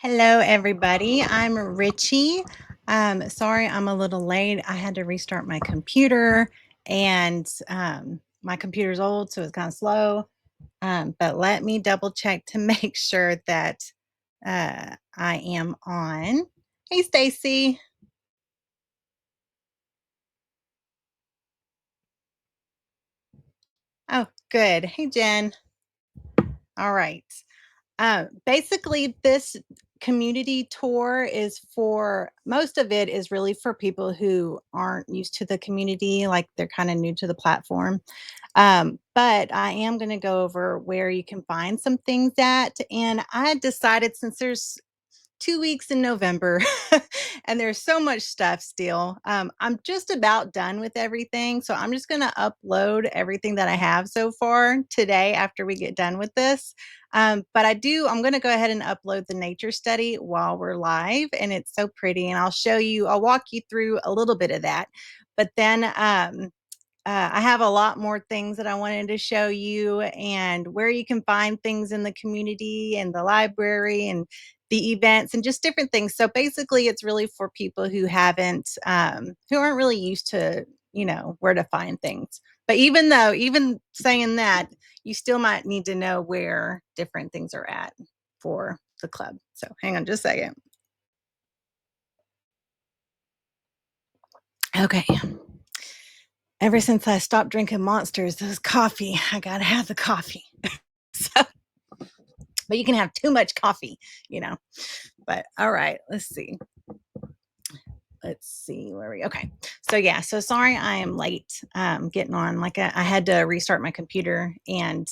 Hello, everybody. I'm Richie. Sorry, I'm a little late. I had to restart my computer, and my computer's old, so it's kind of slow. But let me double check to make sure that I am on. Hey, Stacy. Oh, good. Hey, Jen. All right. Basically, this community tour is for most of it is really for people who aren't used to the community, like they're kind of new to the platform. But I am going to go over where you can find some things at. And I decided since there's 2 weeks in November, and there's so much stuff still. I'm just about done with everything. So I'm just going to upload everything that I have so far today after we get done with this. But I'm going to go ahead and upload the nature study while we're live. And it's so pretty. And I'll walk you through a little bit of that. But then I have a lot more things that I wanted to show you and where you can find things in the community and the library and the events and just different things. So basically, it's really for people who aren't really used to, where to find things. But even saying that, you still might need to know where different things are at for the club. So hang on just a second. Okay. Ever since I stopped drinking monsters, those coffee, I gotta have the coffee. So, but you can have too much coffee, you know. But all right, let's see. Let's see where we okay. So yeah, so sorry I am late getting on. Like I had to restart my computer and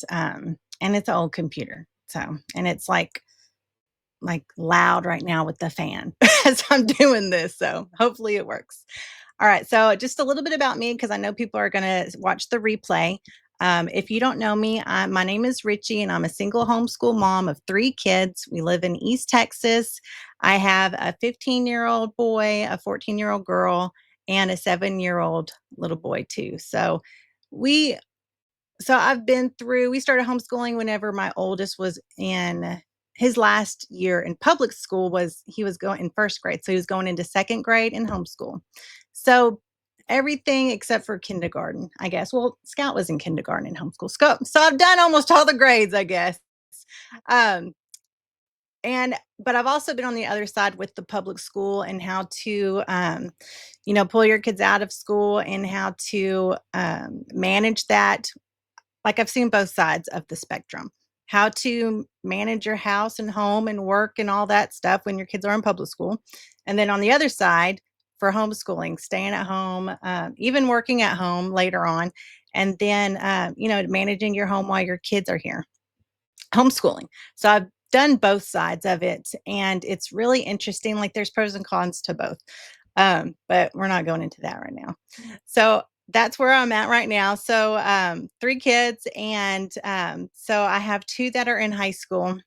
it's an old computer. So and it's like loud right now with the fan as I'm doing this. So hopefully it works. All right. So just a little bit about me because I know people are going to watch the replay. If you don't know me, my name is Richie and I'm a single homeschool mom of 3 kids. We live in East Texas. I have a 15-year-old boy, a 14-year-old girl, and a 7-year-old little boy too. We we started homeschooling whenever my oldest was in his last year in public school he was going in first grade. So he was going into second grade in homeschool. So everything except for kindergarten, I guess. Well, Scout was in kindergarten in homeschool. So I've done almost all the grades, I guess. Um, but I've also been on the other side with the public school and how to pull your kids out of school and how to manage that. Like I've seen both sides of the spectrum. How to manage your house and home and work and all that stuff when your kids are in public school. And then on the other side, for homeschooling, staying at home, even working at home later on, and then, managing your home while your kids are here, homeschooling. So I've done both sides of it, and it's really interesting. Like there's pros and cons to both. But we're not going into that right now. So that's where I'm at right now. So 3 kids, and so I have two that are in high school.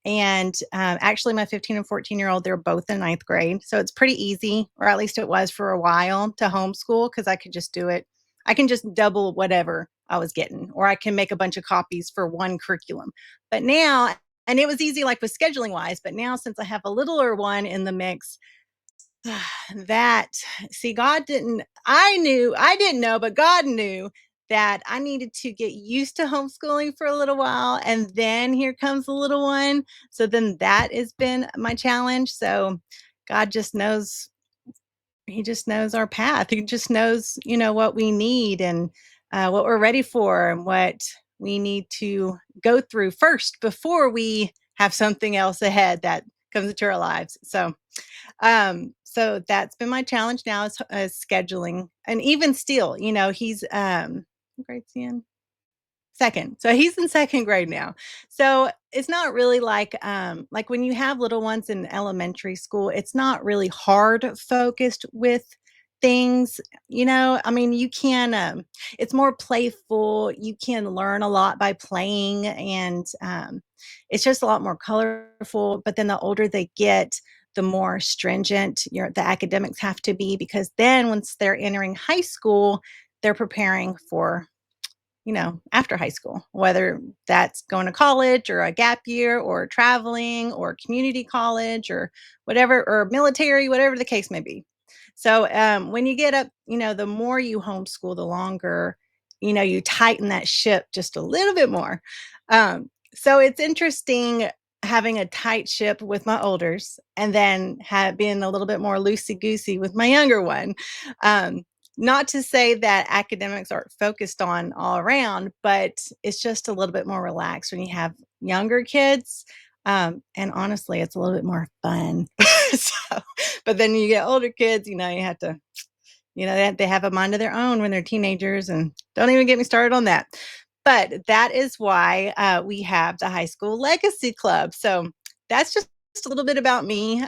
And actually, my 15 and 14-year-old, they're both in ninth grade. So it's pretty easy, or at least it was for a while, to homeschool because I could just do it. I can just double whatever I was getting, or I can make a bunch of copies for one curriculum. But now, and it was easy, like with scheduling wise, but now since I have a littler one in the mix, that see, I didn't know, but God knew that I needed to get used to homeschooling for a little while. And then here comes the little one. So then that has been my challenge. So God just knows, He just knows our path. He just knows, what we need and what we're ready for and what we need to go through first before we have something else ahead that comes into our lives. So that's been my challenge now is scheduling. And even still, he's what grade's he in? Second. So he's in second grade now. So it's not really like when you have little ones in elementary school, it's not really hard focused with things, I mean, you can it's more playful. You can learn a lot by playing and it's just a lot more colorful. But then the older they get, the more stringent the academics have to be because then once they're entering high school, they're preparing for after high school, whether that's going to college or a gap year or traveling or community college or whatever, or military, whatever the case may be. So when you get up, the more you homeschool, the longer, you tighten that ship just a little bit more. So it's interesting having a tight ship with my olders and then being a little bit more loosey goosey with my younger one. Um, Not to say that academics aren't focused on all around, but it's just a little bit more relaxed when you have younger kids. And honestly, it's a little bit more fun. So, but then you get older kids, you have to, they have a mind of their own when they're teenagers, and don't even get me started on that. But that is why we have the High School Legacy Club. So that's just a little bit about me.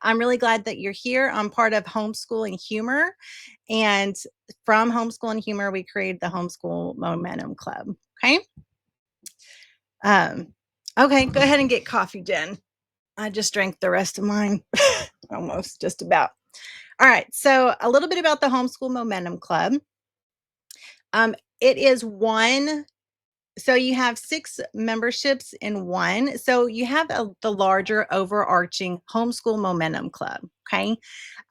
I'm really glad that you're here. I'm part of Homeschool and Humor. And from Homeschool and Humor, we created the Homeschool MOMentum Club. Okay. Um, okay, go ahead and get coffee, Jen. I just drank the rest of mine, almost just about. All right. So a little bit about the Homeschool MOMentum Club. It is one. So you have 6 memberships in one. So you have the larger overarching Homeschool MOMentum Club. Okay.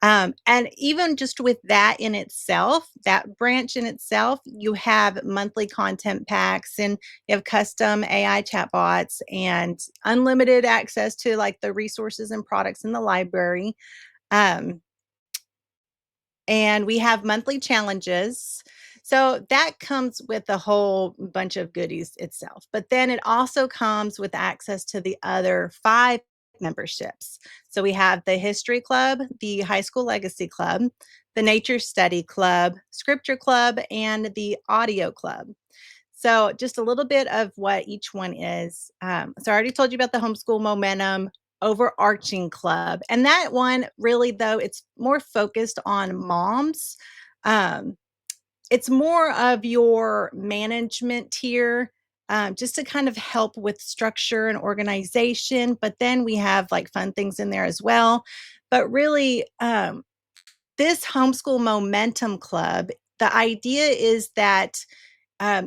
And even just with that in itself, that branch in itself, you have monthly content packs and you have custom AI chatbots and unlimited access to like the resources and products in the library. Um, and we have monthly challenges. So that comes with a whole bunch of goodies itself. But then it also comes with access to the other 5 memberships. So we have the History Club, the High School Legacy Club, the Nature Study Club, Scripture Club, and the Audio Club. So just a little bit of what each one is. So I already told you about the Homeschool Momentum overarching club. And that one really, though, it's more focused on moms. Um, it's more of your management tier, just to kind of help with structure and organization. But then we have like fun things in there as well. But really, this Homeschool Momentum Club, the idea is that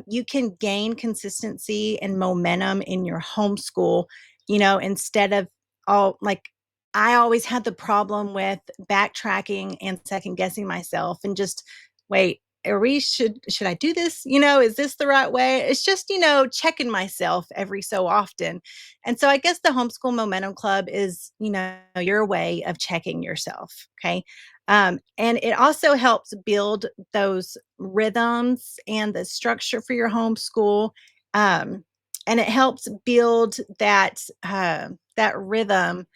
you can gain consistency and momentum in your homeschool, instead of all like I always had the problem with backtracking and second guessing myself and just wait, are we should I do this? Is this the right way? It's just, checking myself every so often. And so I guess the Homeschool Momentum Club is, your way of checking yourself. Okay. And it also helps build those rhythms and the structure for your homeschool. And it helps build that rhythm,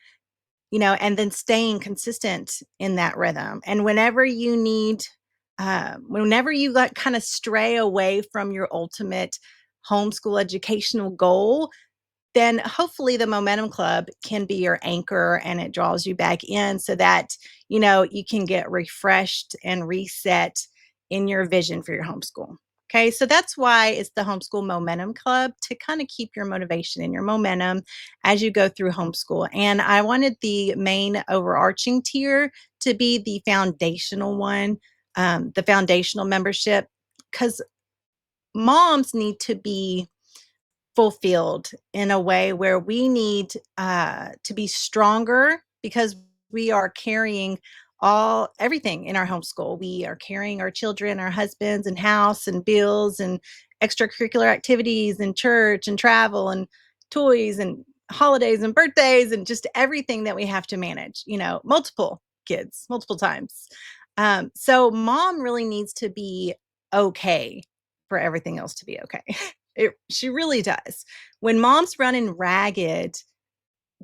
and then staying consistent in that rhythm. And whenever you like kind of stray away from your ultimate homeschool educational goal, then hopefully the Momentum Club can be your anchor and it draws you back in so that, you can get refreshed and reset in your vision for your homeschool. Okay, so that's why it's the Homeschool Momentum Club, to kind of keep your motivation and your momentum as you go through homeschool. And I wanted the main overarching tier to be the foundational one, the foundational membership, because moms need to be fulfilled in a way where we need to be stronger because we are carrying everything in our homeschool. We are carrying our children, our husbands, and house, and bills, and extracurricular activities, and church, and travel, and toys, and holidays, and birthdays, and just everything that we have to manage. Multiple kids, multiple times. So, mom really needs to be okay for everything else to be okay. She really does. When mom's running ragged,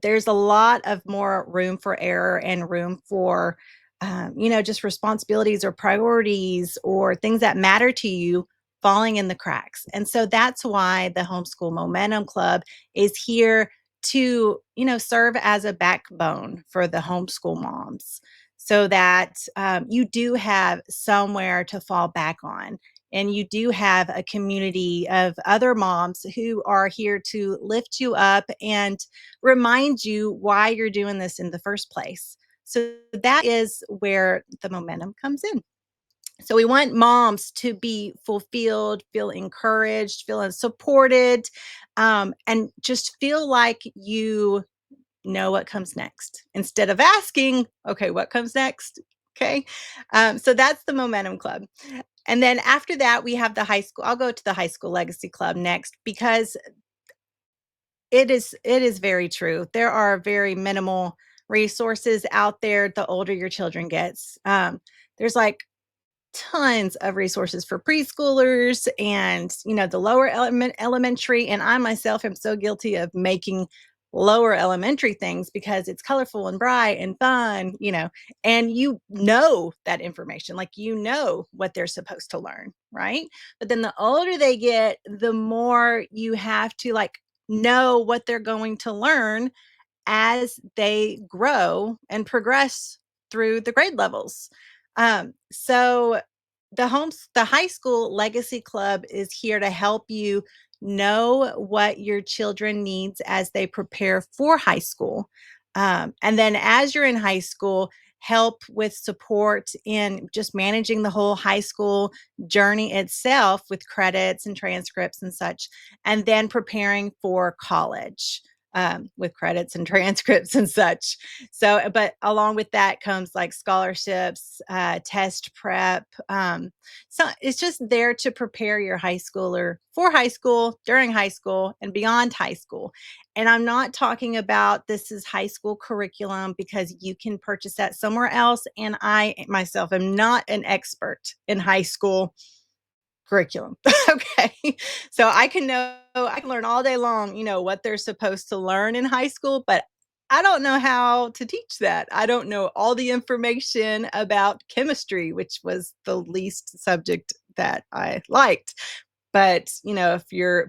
there's a lot of more room for error and room for, just responsibilities or priorities or things that matter to you falling in the cracks. And so that's why the Homeschool Momentum Club is here to, serve as a backbone for the homeschool moms so that you do have somewhere to fall back on. And you do have a community of other moms who are here to lift you up and remind you why you're doing this in the first place. So that is where the momentum comes in. So we want moms to be fulfilled, feel encouraged, feel supported, and just feel like you know what comes next instead of asking, okay, what comes next? Okay. So that's the Momentum Club. And then after that, we have the high school. I'll go to the High School Legacy Club next because it is very true. There are very minimal resources out there the older your children gets. There's like tons of resources for preschoolers and, the lower elementary, and I myself am so guilty of making lower elementary things because it's colorful and bright and fun, and that information, like what they're supposed to learn, right? But then the older they get, the more you have to like know what they're going to learn as they grow and progress through the grade levels. So the high school legacy club is here to help you know what your children needs as they prepare for high school. And then as you're in high school, help with support in just managing the whole high school journey itself with credits and transcripts and such, and then preparing for college with credits and transcripts and such. So, but along with that comes like scholarships, test prep. So it's just there to prepare your high schooler for high school, during high school, and beyond high school. And I'm not talking about this is high school curriculum because you can purchase that somewhere else. And I myself am not an expert in high school curriculum. Okay. So I can learn all day long, what they're supposed to learn in high school, but I don't know how to teach that. I don't know all the information about chemistry, which was the least subject that I liked. But,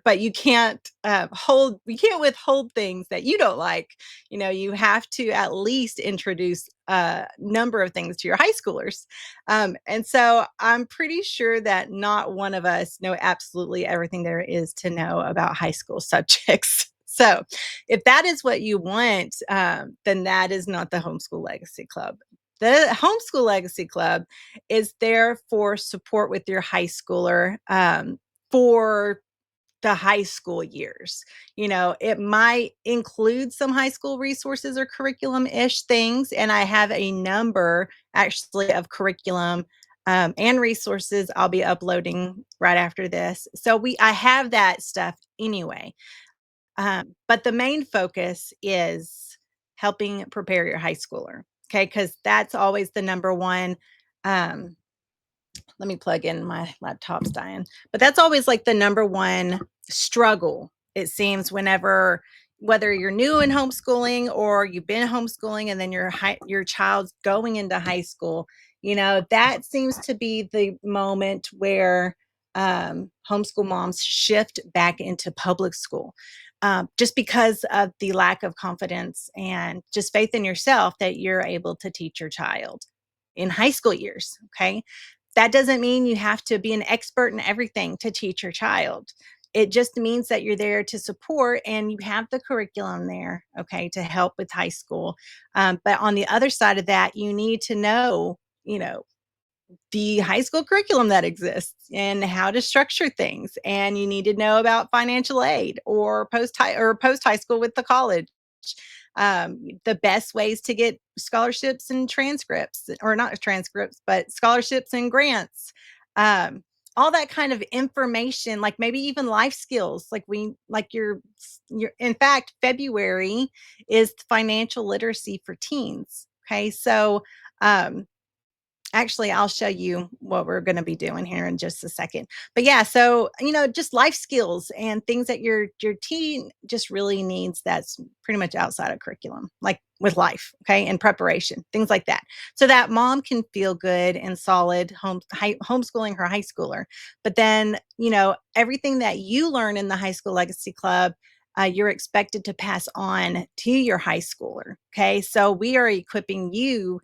but you can't withhold things that you don't like. You have to at least introduce a number of things to your high schoolers. And so I'm pretty sure that not one of us know absolutely everything there is to know about high school subjects. So if that is what you want, then that is not the Homeschool Legacy Club. The Homeschool Legacy Club is there for support with your high schooler. For the high school years. It might include some high school resources or curriculum-ish things, and I have a number actually of curriculum and resources I'll be uploading right after this. So I have that stuff anyway. But the main focus is helping prepare your high schooler. Okay, because that's always the number one. Um, Let me plug in, my laptop's dying. But that's always like the number one struggle, it seems, whether you're new in homeschooling or you've been homeschooling and then your child's going into high school, that seems to be the moment where homeschool moms shift back into public school. Just because of the lack of confidence and just faith in yourself that you're able to teach your child in high school years. Okay. That doesn't mean you have to be an expert in everything to teach your child. It just means that you're there to support and you have the curriculum there, okay, to help with high school. But on the other side of that, you need to know, the high school curriculum that exists and how to structure things. And you need to know about financial aid or post high school with the college. The best ways to get scholarships and transcripts, or not transcripts, but scholarships and grants. Um, all that kind of information, like maybe even life skills, in fact, February is financial literacy for teens. Okay. So, um, actually, I'll show you what we're gonna be doing here in just a second. But yeah, so, just life skills and things that your teen just really needs that's pretty much outside of curriculum, like with life, okay, and preparation, things like that. So that mom can feel good and solid homeschooling her high schooler. But then, everything that you learn in the High School Legacy Club, you're expected to pass on to your high schooler, okay? So we are equipping you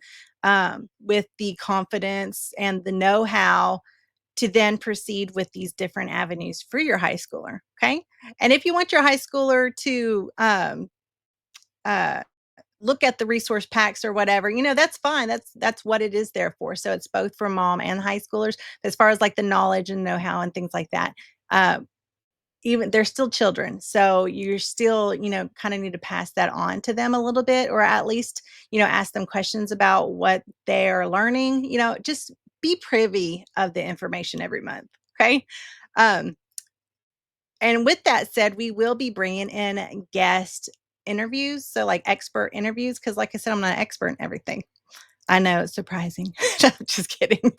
with the confidence and the know how to then proceed with these different avenues for your high schooler. Okay. And if you want your high schooler to uh, look at the resource packs or whatever, that's fine. That's what it is there for. So it's both for mom and high schoolers as far as like the knowledge and know-how and things like that. Uh, Even they're still children, so you're still, kind of need to pass that on to them a little bit, or at least, ask them questions about what they're learning. Just be privy of the information every month. Okay. Um, and with that said, we will be bringing in guest interviews, so like expert interviews, because like I said, I'm not an expert in everything. I know it's surprising. No, just kidding.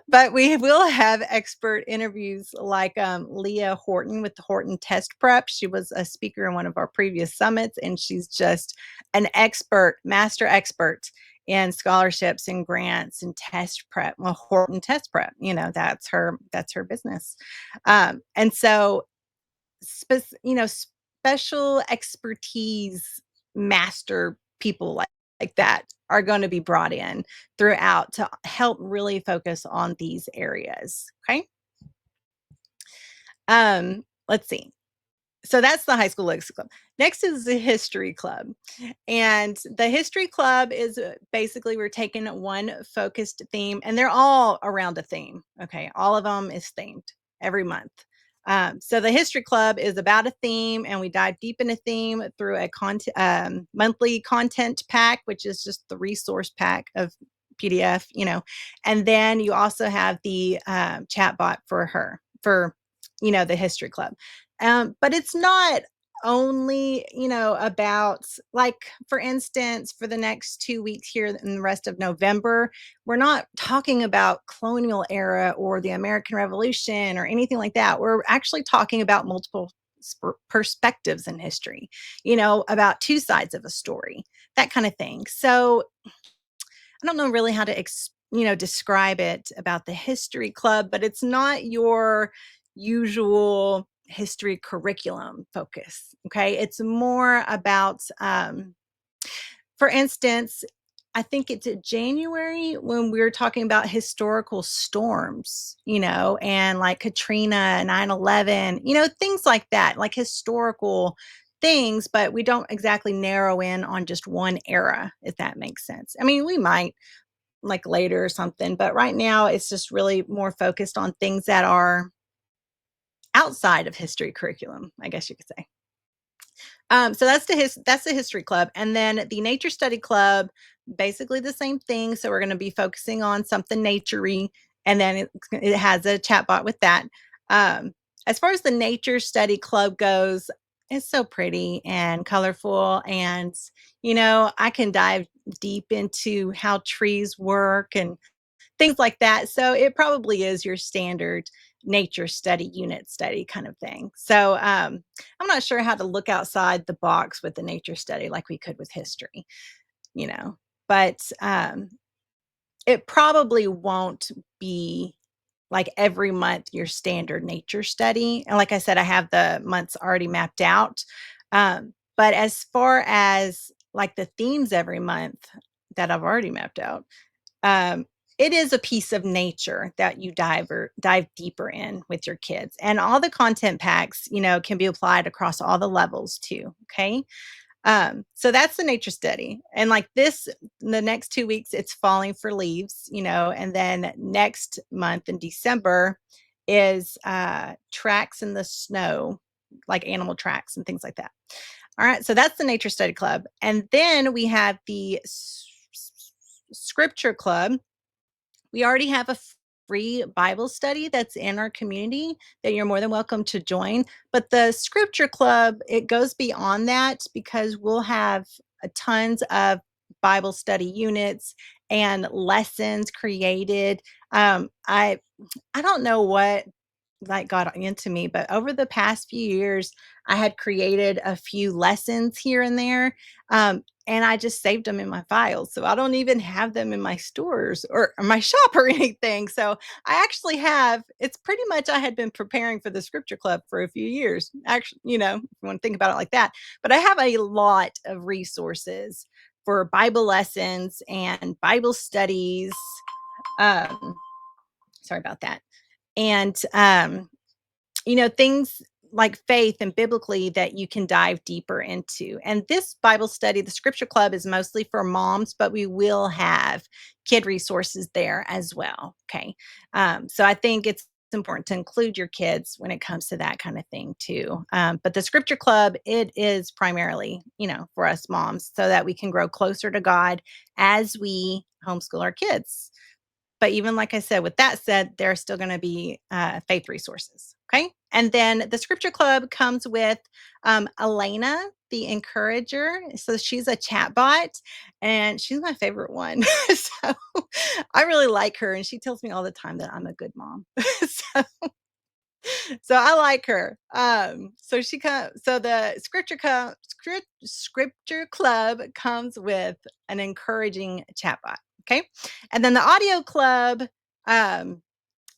But we will have expert interviews like Leah Horton with the Horton Test Prep. She was a speaker in one of our previous summits, and she's just an expert, master expert in scholarships and grants and test prep. Well, Horton Test Prep, that's her business. And so special expertise master people like that are going to be brought in throughout to help really focus on these areas. Okay. Let's see. So that's the high school legacy club. Next is the history club. And the history club is basically we're taking one focused theme, and they're all around a theme. Okay. All of them is themed every month. So the history club is about a theme, and we dive deep in a theme through a monthly content pack, which is just the resource pack of PDF, and then you also have the chat bot for the history club. But it's not only, about like, for instance, for the next 2 weeks here in the rest of November, we're not talking about colonial era or the American Revolution or anything like that. We're actually talking about multiple perspectives in history, about two sides of a story, that kind of thing. So I don't know really how to describe it about the history club, but it's not your usual history curriculum focus. Okay. It's more about, for instance, I think it's in January when we were talking about historical storms, and like Katrina, 9/11, things like that, like historical things, but we don't exactly narrow in on just one era, if that makes sense. I mean, we might like later or something, but right now it's just really more focused on things that are outside of history curriculum, I guess you could say. So that's the history club, and then the nature study club, basically the same thing. So we're going to be focusing on something naturey, and then it has a chat bot with that. Um, as far as the nature study club goes, it's so pretty and colorful, and I can dive deep into how trees work and things like that. So it probably is your standard nature study, unit study kind of thing. So I'm not sure how to look outside the box with the nature study like we could with history, you know, but it probably won't be like every month your standard nature study. And like I said, I have the months already mapped out. But as far as like the themes every month that I've already mapped out, um, it is a piece of nature that you dive deeper in with your kids. And all the content packs, can be applied across all the levels too. Okay. So that's the nature study. And like this, the next 2 weeks, it's falling for leaves, and then next month in December is tracks in the snow, like animal tracks and things like that. All right. So that's the nature study club. And then we have the scripture club. We already have a free Bible study that's in our community that you're more than welcome to join. But the scripture club, it goes beyond that because we'll have tons of Bible study units and lessons created. I don't know what like got into me, but over the past few years, I had created a few lessons here and there. And I just saved them in my files. So I don't even have them in my stores or my shop or anything. So I actually have, it's pretty much, I had been preparing for the scripture club for a few years. Actually, if you want to think about it like that. But I have a lot of resources for Bible lessons and Bible studies. Um, sorry about that. And things, like faith and biblically that you can dive deeper into. And this Bible study, the scripture club, is mostly for moms, but we will have kid resources there as well. Okay. So I think it's important to include your kids when it comes to that kind of thing too. But the scripture club, it is primarily, for us moms so that we can grow closer to God as we homeschool our kids. But even like I said, with that said, there are still going to be faith resources. Okay. And then the scripture club comes with Elena, the encourager. So she's a chat bot and she's my favorite one. So I really like her. And she tells me all the time that I'm a good mom. so, so I like her. So the scripture club comes with an encouraging chat bot. Okay. And then the audio club, um,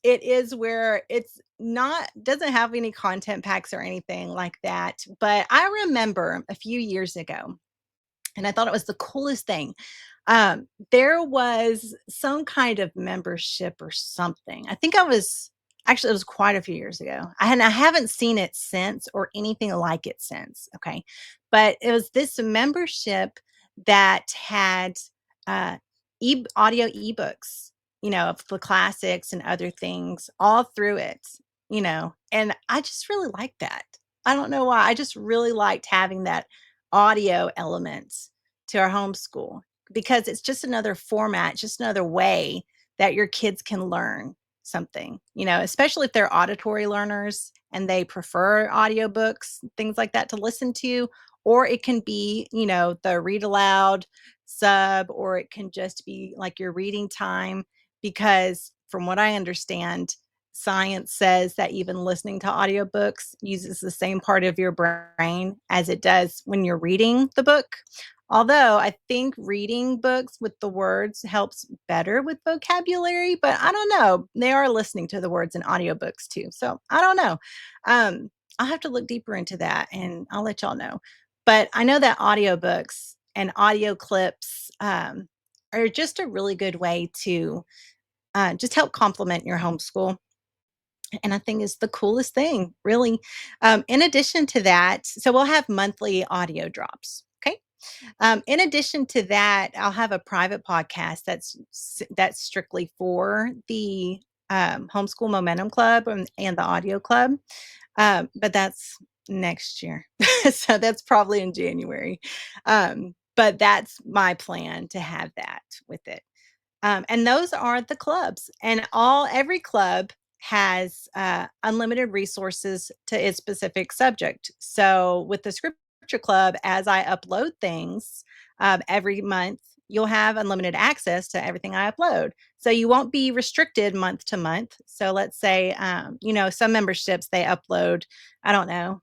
it is where it's not doesn't have any content packs or anything like that. But I remember a few years ago, and I thought it was the coolest thing. There was some kind of membership or something. I think I was actually it was quite a few years ago. I haven't seen it since or anything like it since. Okay. But it was this membership that had uh audio ebooks, of the classics and other things all through it, and I just really like that. I don't know why. I just really liked having that audio element to our homeschool because it's just another format, just another way that your kids can learn something, especially if they're auditory learners and they prefer audiobooks, things like that to listen to. Or it can be, the read aloud sub, or it can just be like your reading time. Because from what I understand, science says that even listening to audiobooks uses the same part of your brain as it does when you're reading the book. Although I think reading books with the words helps better with vocabulary, but I don't know. They are listening to the words in audiobooks too. So I don't know. I'll have to look deeper into that and I'll let y'all know. But I know that audiobooks and audio clips are just a really good way to just help complement your homeschool, and I think is the coolest thing, really. In addition to that, so we'll have monthly audio drops. Okay. In addition to that, I'll have a private podcast that's strictly for the Homeschool Momentum Club and the audio club. But that's next year. So that's probably in January. But that's my plan to have that with it. And those are the clubs, and every club has unlimited resources to its specific subject. So with the scripture club, as I upload things every month, you'll have unlimited access to everything I upload. So you won't be restricted month to month. So let's say, some memberships they upload, I don't know,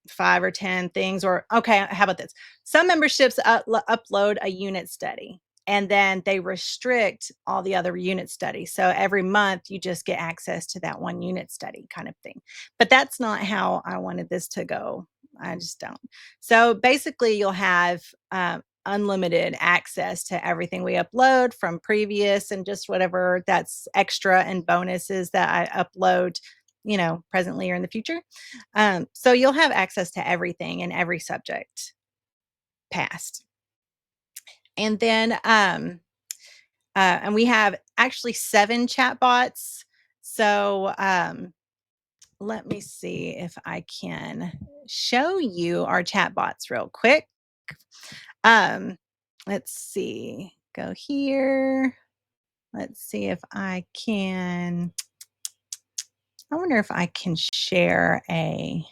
5 or 10 things. Or okay, how about this? Some memberships upload a unit study and then they restrict all the other unit studies. So every month you just get access to that one unit study kind of thing. But that's not how I wanted this to go. I just don't. So basically, you'll have unlimited access to everything we upload from previous and just whatever that's extra and bonuses that I upload, presently or in the future. So you'll have access to everything in every subject past. And then, and we have actually 7 chat bots. So let me see if I can show you our chat bots real quick. Um, let's see, go here. Let's see if I can. I wonder if I can share a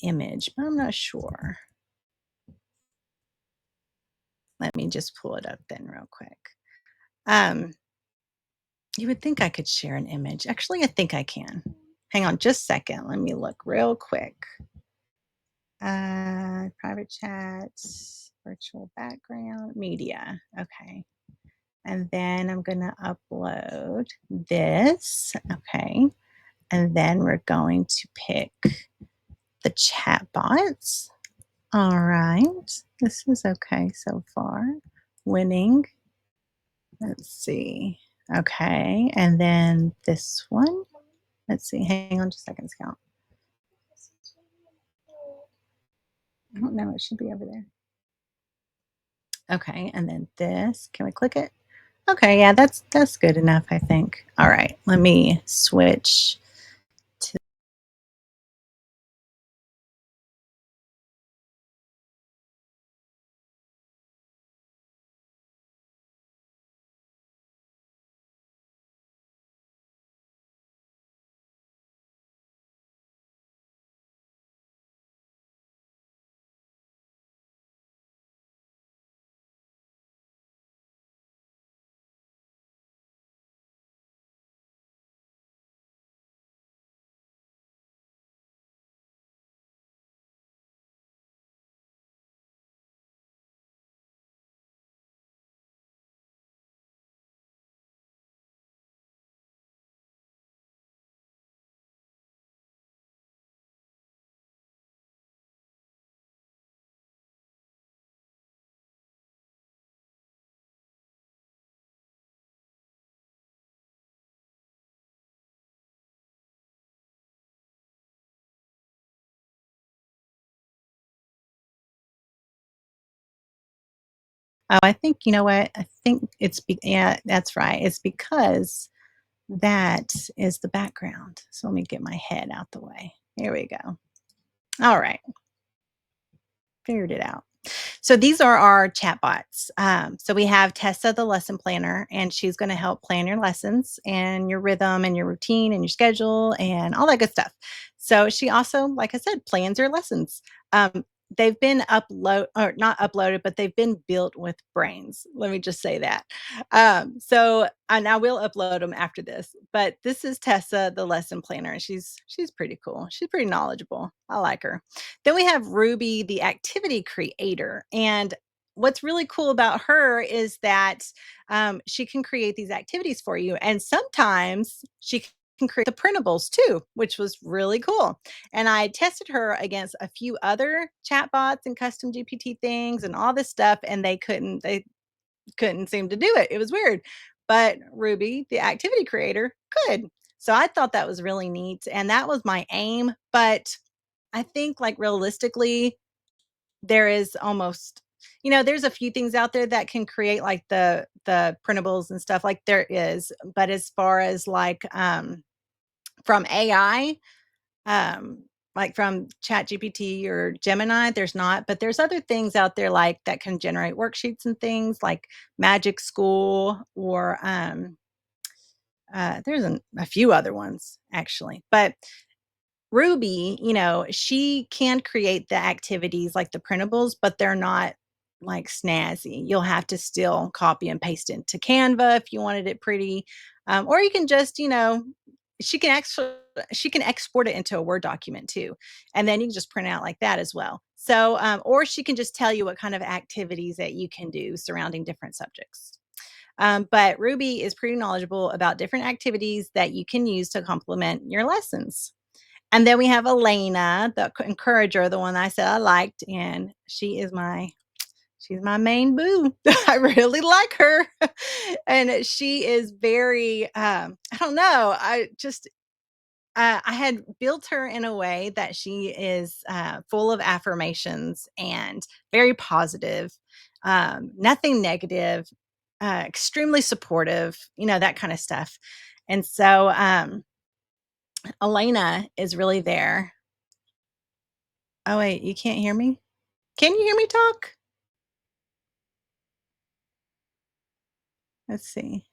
image, but I'm not sure. Let me just pull it up then real quick. Um, you would think I could share an image. Actually, I think I can. Hang on just a second. Let me look real quick. Private chat, virtual background, media. Okay. And then I'm going to upload this. Okay. And then we're going to pick the chat bots. All right. This is okay so far. Winning. Let's see. Okay, and then this one. Let's see. Hang on just a second, Scout. I don't know. It should be over there. Okay, and then this. Can we click it? Okay, yeah, that's good enough, I think. All right, let me switch to. Oh, I think you know what? I think yeah, that's right. It's because that is the background. So let me get my head out the way. Here we go. All right, figured it out. So these are our chatbots. So we have Tessa, the lesson planner, and she's going to help plan your lessons and your rhythm and your routine and your schedule and all that good stuff. So she also, like I said, plans your lessons. They've been upload or not uploaded, but they've been built with brains. Let me just say that. And I will upload them after this. But this is Tessa, the lesson planner, and she's pretty cool. She's pretty knowledgeable. I like her. Then we have Ruby, the activity creator. And what's really cool about her is that she can create these activities for you. And sometimes she can create the printables too, which was really cool. And I tested her against a few other chatbots and custom GPT things and all this stuff, and they couldn't seem to do it. It was weird. But Ruby, the activity creator, could. So I thought that was really neat. And that was my aim. But I think like realistically, there is almost there's a few things out there that can create like the printables and stuff like there is, but as far as like from AI, like from Chat GPT or Gemini, there's not, but there's other things out there like that can generate worksheets and things like Magic School or there's a few other ones actually, but Ruby, she can create the activities like the printables, but they're not like snazzy. You'll have to still copy and paste into Canva if you wanted it pretty. Or you can just, she can actually she can export it into a Word document too. And then you can just print out like that as well. So, or she can just tell you what kind of activities that you can do surrounding different subjects. But Ruby is pretty knowledgeable about different activities that you can use to complement your lessons. And then we have Elena, the encourager, the one I said I liked, and she's my main boo. I really like her. And she is very I don't know, I had built her in a way that she is full of affirmations and very positive, nothing negative, extremely supportive, that kind of stuff. And so Elena is really there. Oh, wait, you can't hear me? Can you hear me talk? Let's see.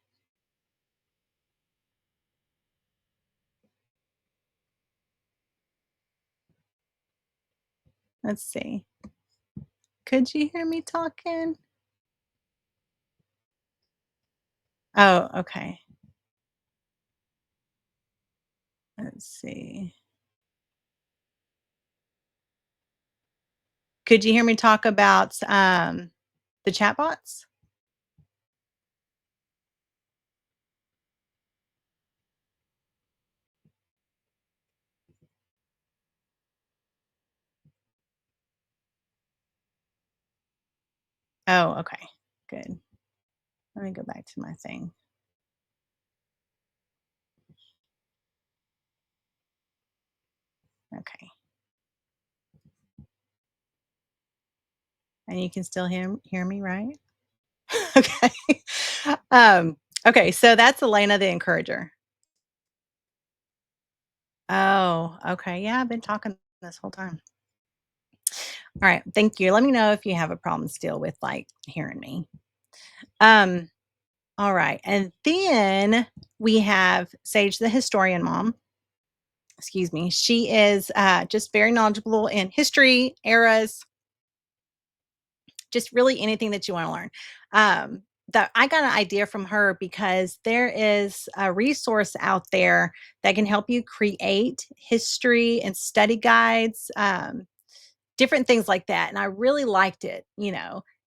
Let's see. Could you hear me talking? Oh, okay. Let's see. Could you hear me talk about the chatbots? Oh, okay. Good. Let me go back to my thing. Okay. And you can still hear me, right? Okay. Um, okay, so that's Elena the encourager. Oh, okay. Yeah, I've been talking this whole time. All right, thank you. Let me know if you have a problem still with, like, hearing me. Um, all right, and then we have Sage the historian mom. Excuse me. She is, just very knowledgeable in history, eras, just really anything that you wanna learn. That I got an idea from her because there is a resource out there that can help you create history and study guides, different things like that, and I really liked it,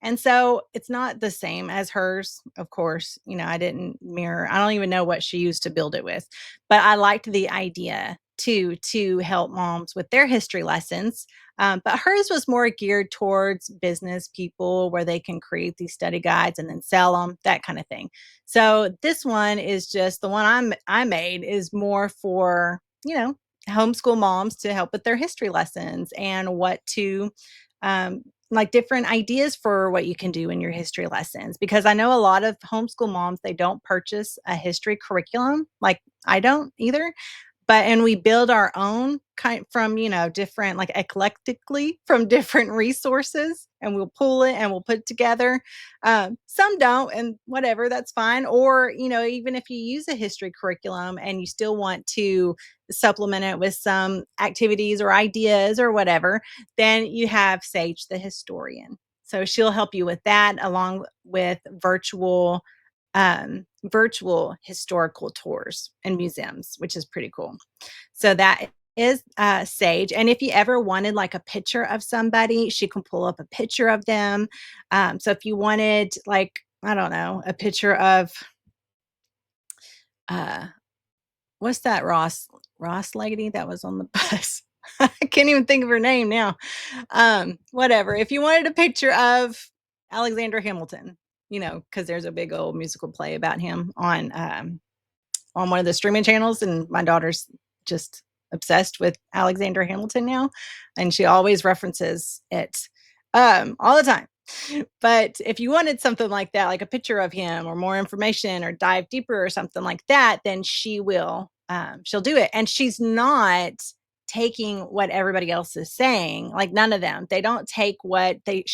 and so it's not the same as hers, of course, I didn't mirror. I don't even know what she used to build it with, but I liked the idea to help moms with their history lessons, but hers was more geared towards business people where they can create these study guides and then sell them, that kind of thing. So this one is just the one I made is more for, homeschool moms to help with their history lessons and what to like different ideas for what you can do in your history lessons, because I know a lot of homeschool moms, they don't purchase a history curriculum, like I don't either, but and we build our own kind from, different, like, eclectically from different resources, and we'll pull it and we'll put it together. Some don't, and whatever, that's fine. Or, even if you use a history curriculum and you still want to supplement it with some activities or ideas or whatever, then you have Sage the historian. So she'll help you with that along with virtual historical tours and museums, which is pretty cool. So that is Sage. And if you ever wanted like a picture of somebody, she can pull up a picture of them. So if you wanted, like, I don't know, a picture of uh, what's that Ross lady that was on the bus? I can't even think of her name now. Whatever. If you wanted a picture of Alexander Hamilton, because there's a big old musical play about him on one of the streaming channels, and my daughter's just obsessed with Alexander Hamilton now, and she always references it all the time. But if you wanted something like that, like a picture of him or more information or dive deeper or something like that, then she'll do it. And she's not taking what everybody else is saying. Like, none of them. They don't take what they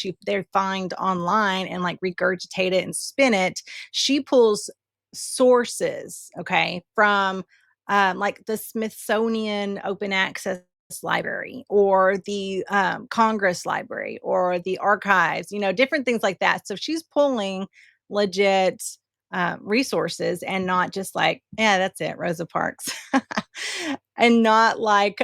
find online and like regurgitate it and spin it. She pulls sources, okay, from like the Smithsonian Open Access Library or the Congress Library or the archives, different things like that. So she's pulling legit resources and not just like, yeah, that's it, Rosa Parks, and not like,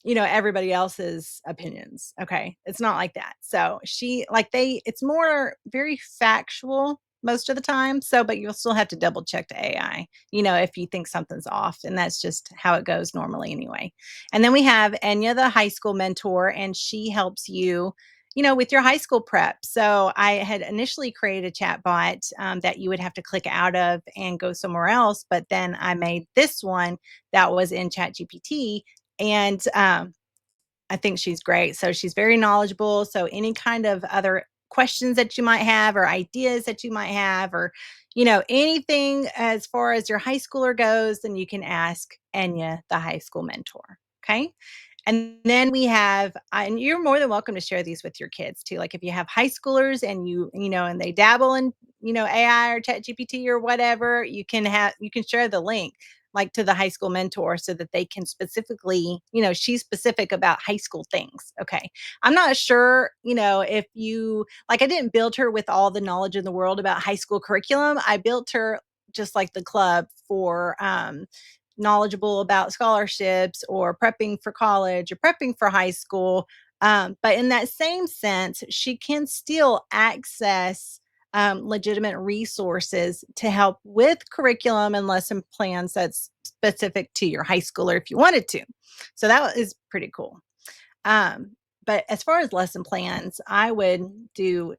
everybody else's opinions. Okay. It's not like that. So it's more very factual most of the time. So, but you'll still have to double check the AI, if you think something's off. And that's just how it goes normally anyway. And then we have Enya, the high school mentor, and she helps you, with your high school prep. So I had initially created a chat bot that you would have to click out of and go somewhere else. But then I made this one that was in Chat GPT. And I think she's great. So she's very knowledgeable. So any kind of other questions that you might have or ideas that you might have, or, anything as far as your high schooler goes, then you can ask Enya, the high school mentor. Okay. And then we have, and you're more than welcome to share these with your kids too. Like if you have high schoolers and and they dabble in, AI or Chat GPT or whatever, you can share the link like to the high school mentor so that they can specifically, she's specific about high school things. Okay. I'm not sure, if I didn't build her with all the knowledge in the world about high school curriculum. I built her just like the club for, knowledgeable about scholarships or prepping for college or prepping for high school. But in that same sense, she can still access legitimate resources to help with curriculum and lesson plans that's specific to your high schooler if you wanted to. So that is pretty cool. Um, but as far as lesson plans, I would do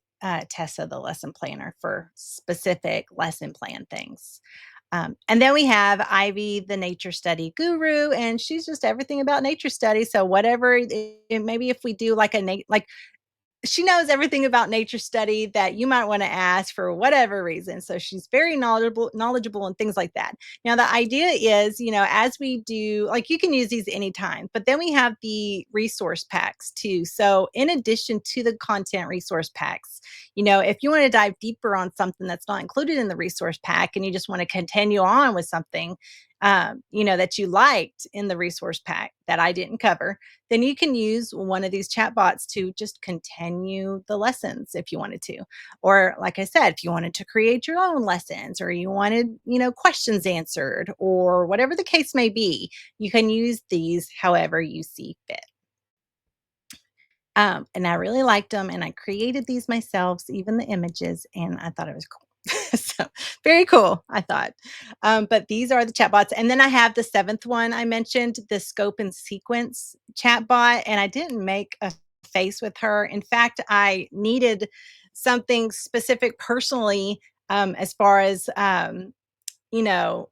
Tessa, the lesson planner, for specific lesson plan things. And then we have Ivy, the nature study guru, and she's just everything about nature study. So whatever, maybe if we do like like she knows everything about nature study that you might want to ask for whatever reason. So she's very knowledgeable and things like that. Now the idea is, as we do, like you can use these anytime, but then we have the resource packs too. So in addition to the content resource packs, if you want to dive deeper on something that's not included in the resource pack and you just want to continue on with something, that you liked in the resource pack that I didn't cover, then you can use one of these chat bots to just continue the lessons if you wanted to. Or, like I said, if you wanted to create your own lessons or you wanted, questions answered or whatever the case may be, you can use these however you see fit. And I really liked them and I created these myself, even the images, and I thought it was cool. So very cool, I thought. But these are the chatbots. And then I have the seventh one I mentioned, the scope and sequence chatbot. And I didn't make a face with her. In fact, I needed something specific personally, as far as you know,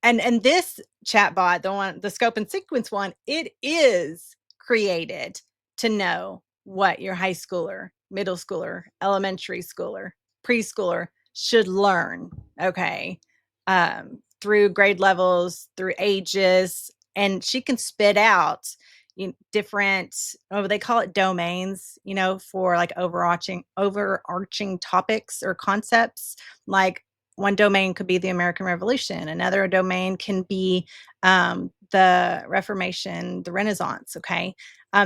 and this chatbot, the scope and sequence one, it is created to know what your high schooler, middle schooler, elementary schooler, preschooler should learn, okay? Through grade levels, through ages, and she can spit out different, oh, they call it domains, for like overarching topics or concepts. Like one domain could be the American Revolution. Another domain can be the Reformation, the Renaissance. Okay.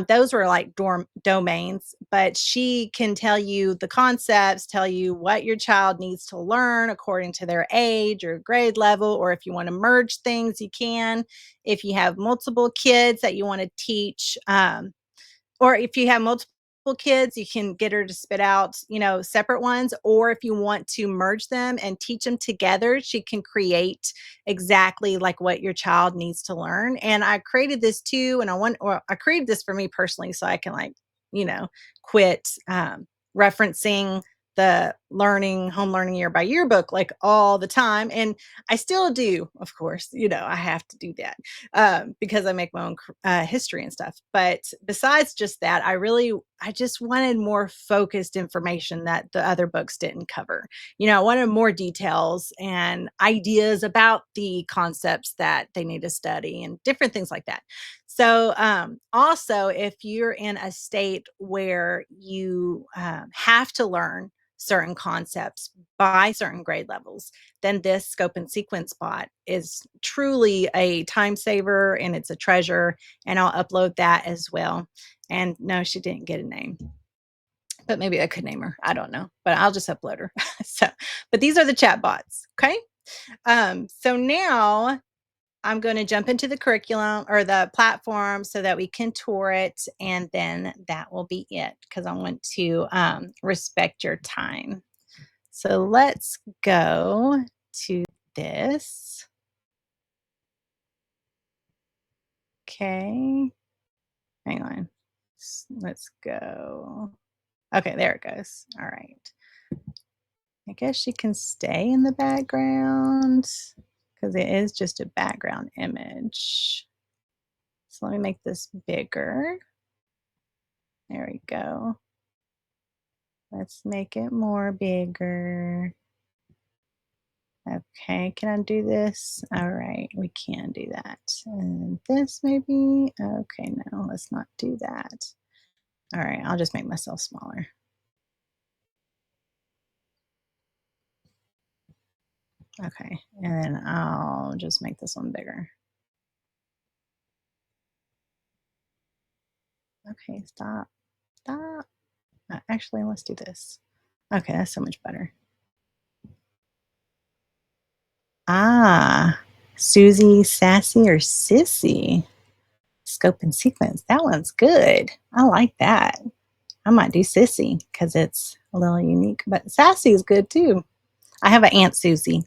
Those were like domains, but she can tell you the concepts, tell you what your child needs to learn according to their age or grade level, or if you want to merge things, you can. If you have multiple kids that you want to teach, or if you have multiple kids, you can get her to spit out, separate ones. Or if you want to merge them and teach them together, she can create exactly like what your child needs to learn. And I created this too. And I created this for me personally so I can you know, quit referencing the home learning year by year book like all the time. And I still do, of course, I have to do that because I make my own history and stuff. But besides just that, I just wanted more focused information that the other books didn't cover. I wanted more details and ideas about the concepts that they need to study and different things like that. So, also, if you're in a state where you have to learn certain concepts by certain grade levels, then this scope and sequence bot is truly a time saver and it's a treasure. And I'll upload that as well. And no, she didn't get a name, but maybe I could name her. I don't know, but I'll just upload her. So, but these are the chat bots. Okay. So now I'm going to jump into the curriculum or the platform so that we can tour it. And then that will be it because I want to respect your time. So let's go to this. Okay. Hang on. Let's go. Okay, there it goes. All right. I guess she can stay in the background because it is just a background image. So let me make this bigger. There we go. Let's make it more bigger. Okay, can I do this? All right, we can do that. And this maybe? Okay, no, let's not do that. All right, I'll just make myself smaller. Okay, and then I'll just make this one bigger. Okay, stop. Stop. Actually, let's do this. Okay, that's so much better. Ah, Susie, Sassy, or Sissy? Scope and sequence. That one's good. I like that. I might do Sissy because it's a little unique, but Sassy is good too. I have an Aunt Susie,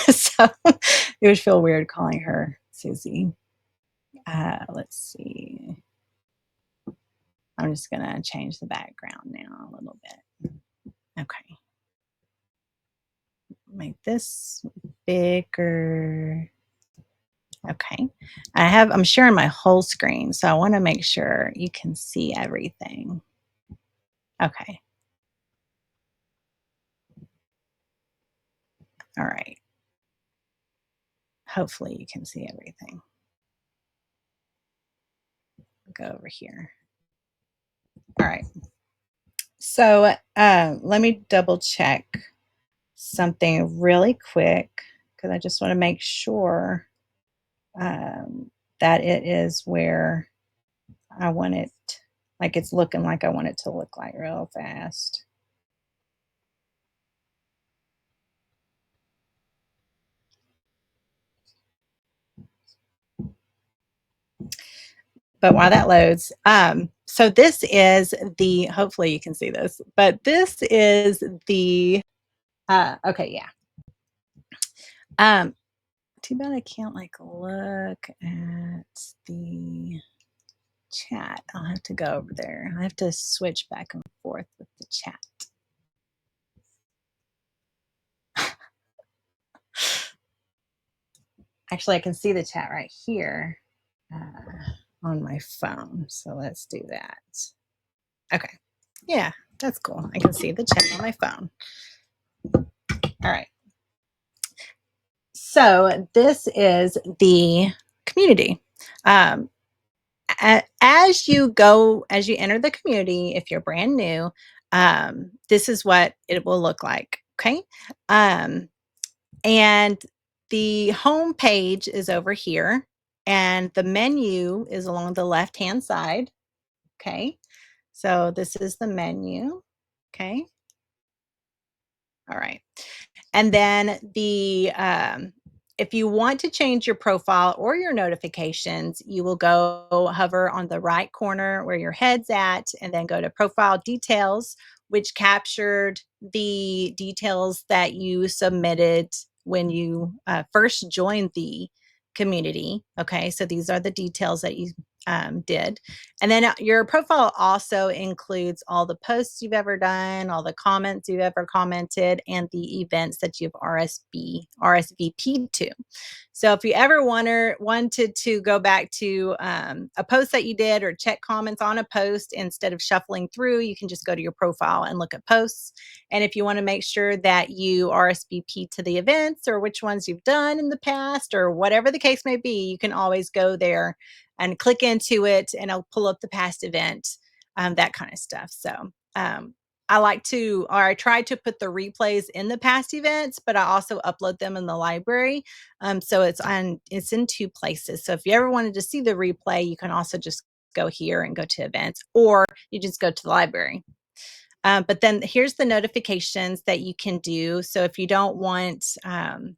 so it would feel weird calling her Susie. Let's see. I'm just going to change the background now a little bit. Okay. Make this bigger. Okay. I'm sharing my whole screen, so I wanna make sure you can see everything. Okay. All right. Hopefully you can see everything. Go over here. All right. So, let me double check something really quick because I just wanna make sure, that it is where I want it like, it's looking like I want it to look like real fast. But while that loads, so this is the hopefully you can see this, but this is the, okay, yeah. Um, Too bad I can't, like, look at the chat. I'll have to go over there. I have to switch back and forth with the chat. Actually, I can see the chat right here, on my phone, so let's do that. Okay. Yeah, that's cool. I can see the chat on my phone. All right. So this is the community. Um, as you enter the community, if you're brand new, this is what it will look like. Okay. Um, and the home page is over here, and the menu is along the left hand side. Okay. So this is the menu. Okay. All right. And then if you want to change your profile or your notifications, you will go hover on the right corner where your head's at, and then go to profile details, which captured the details that you submitted when you first joined the community. Okay, so these are the details that you did. And then your profile also includes all the posts you've ever done, all the comments you've ever commented, and the events that you've RSVP'd to. So if you ever wanted to go back to a post that you did or check comments on a post instead of shuffling through, you can just go to your profile and look at posts. And if you want to make sure that you RSVP to the events or which ones you've done in the past or whatever the case may be, you can always go there and click into it, and it'll pull up the past event, that kind of stuff. So I try to put the replays in the past events, but I also upload them in the library. So it's in two places. So if you ever wanted to see the replay, you can also just go here and go to events, or you just go to the library. But then here's the notifications that you can do. So if you don't want to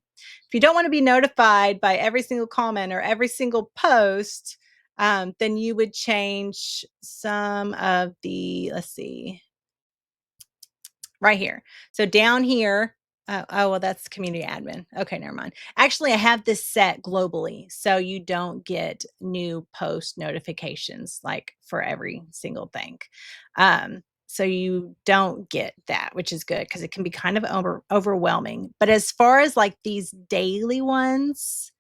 be notified by every single comment or every single post, then you would change some of the, let's see, right here. So down here, oh, well, that's community admin. Okay, never mind. Actually, I have this set globally, so you don't get new post notifications like for every single thing. So you don't get that, which is good because it can be kind of overwhelming. But as far as like these daily ones,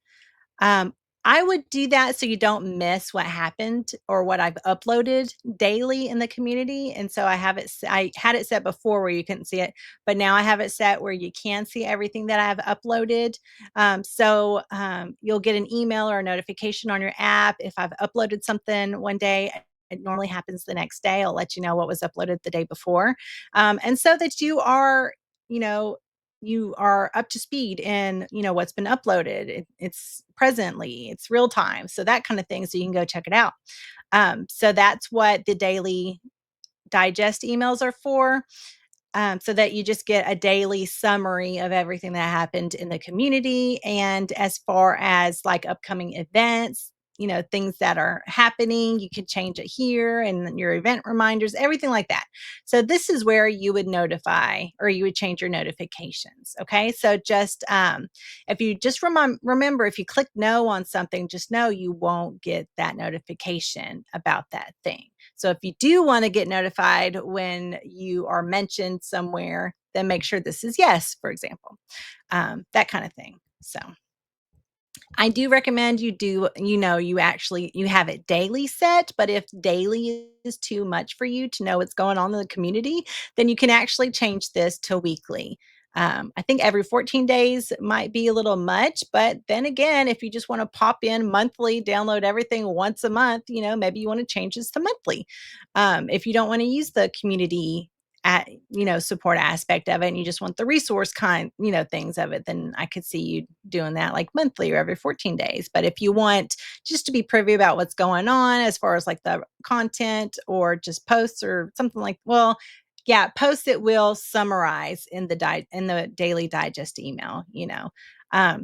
um, I would do that so you don't miss what happened or what I've uploaded daily in the community. And so I had it set before where you couldn't see it, but now I have it set where you can see everything that I've uploaded. You'll get an email or a notification on your app if I've uploaded something one day. It normally happens the next day. I'll let you know what was uploaded the day before. And so that you know, you are up to speed in what's been uploaded. It's presently, it's real time, so that kind of thing, so you can go check it out. So that's what the daily digest emails are for, so that you just get a daily summary of everything that happened in the community. And as far as like upcoming events, things that are happening, you can change it here and your event reminders, everything like that. So this is where you would notify or you would change your notifications. Okay. So just if you just remember, if you click no on something, just know you won't get that notification about that thing. So if you do want to get notified when you are mentioned somewhere, then make sure this is yes, for example, that kind of thing. So I do recommend you do, you have it daily set, but if daily is too much for you to know what's going on in the community, then you can actually change this to weekly. I think every 14 days might be a little much, but then again, if you just want to pop in monthly, download everything once a month, maybe you want to change this to monthly. If you don't want to use the community support aspect of it and you just want the resource things of it, then I could see you doing that like monthly or every 14 days. But if you want just to be privy about what's going on as far as like the content or just posts or something like, well, yeah, posts it will summarize in in the daily digest email.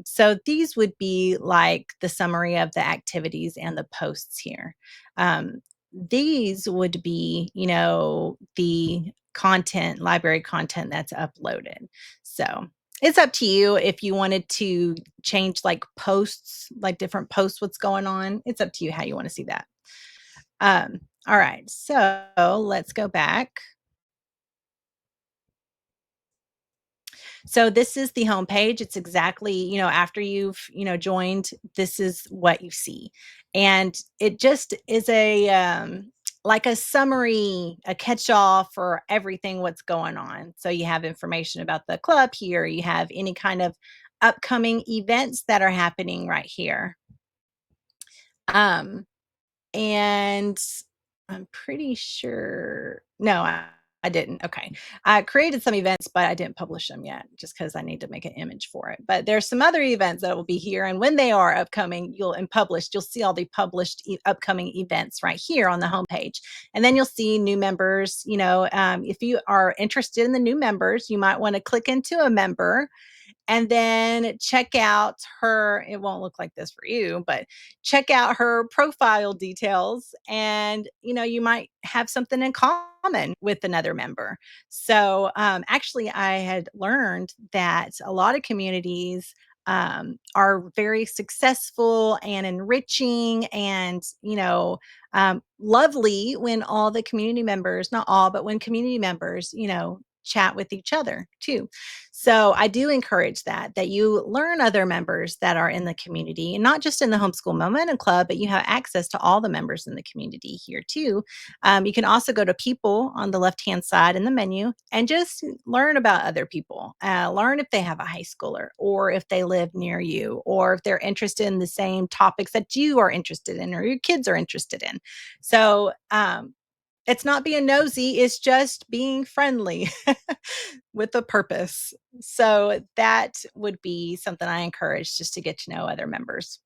So these would be like the summary of the activities and the posts here. These would be, the library content that's uploaded. So it's up to you if you wanted to change like posts, like different posts, what's going on. It's up to you how you want to see that. All right. So let's go back. So this is the homepage. It's exactly, after you've, joined, this is what you see. And it just is like a summary, a catch-all for everything what's going on. So you have information about the club here, you have any kind of upcoming events that are happening right here. Um, and I'm pretty sure no, I didn't. Okay. I created some events, but I didn't publish them yet just because I need to make an image for it. But there's some other events that will be here. And when they are upcoming, you'll see all the published upcoming events right here on the homepage. And then you'll see new members. If you are interested in the new members, you might want to click into a member and then check out her. It won't look like this for you, but check out her profile details, and you might have something in common with another member. So actually I had learned that a lot of communities are very successful and enriching and lovely when all the community members, not all, but when community members chat with each other too. So I do encourage that you learn other members that are in the community, and not just in the Homeschool Momentum Club, but you have access to all the members in the community here too. You can also go to people on the left-hand side in the menu and just learn about other people. Learn if they have a high schooler or if they live near you or if they're interested in the same topics that you are interested in or your kids are interested in. So it's not being nosy, it's just being friendly with a purpose. So that would be something I encourage, just to get to know other members.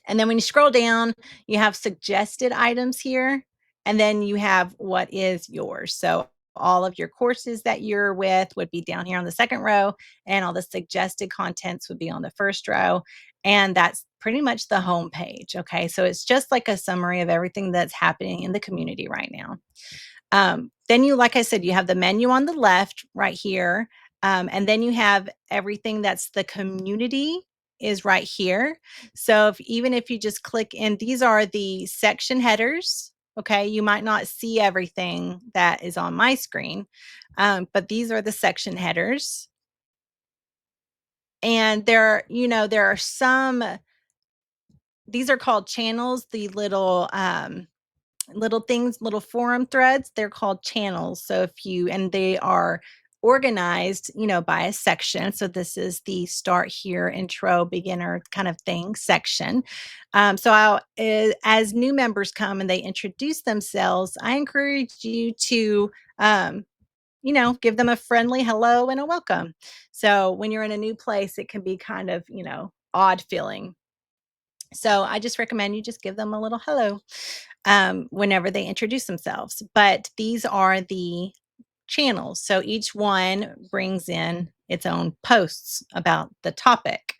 And then when you scroll down, you have suggested items here, and then you have what is yours. So all of your courses that you're with would be down here on the second row, and all the suggested contents would be on the first row. And that's pretty much the home page. Okay. So it's just like a summary of everything that's happening in the community right now. Then like I said, you have the menu on the left right here. And then you have everything that's the community is right here. So even if you just click in, these are the section headers. Okay. You might not see everything that is on my screen, but these are the section headers. And there are these are called channels, the little things, little forum threads, they're called channels. So and they are organized, by a section. So this is the start here, intro, beginner kind of thing section. As new members come and they introduce themselves, I encourage you to, give them a friendly hello and a welcome. So when you're in a new place, it can be kind of, odd feeling. So I just recommend you just give them a little hello whenever they introduce themselves. But these are the channels. So each one brings in its own posts about the topic.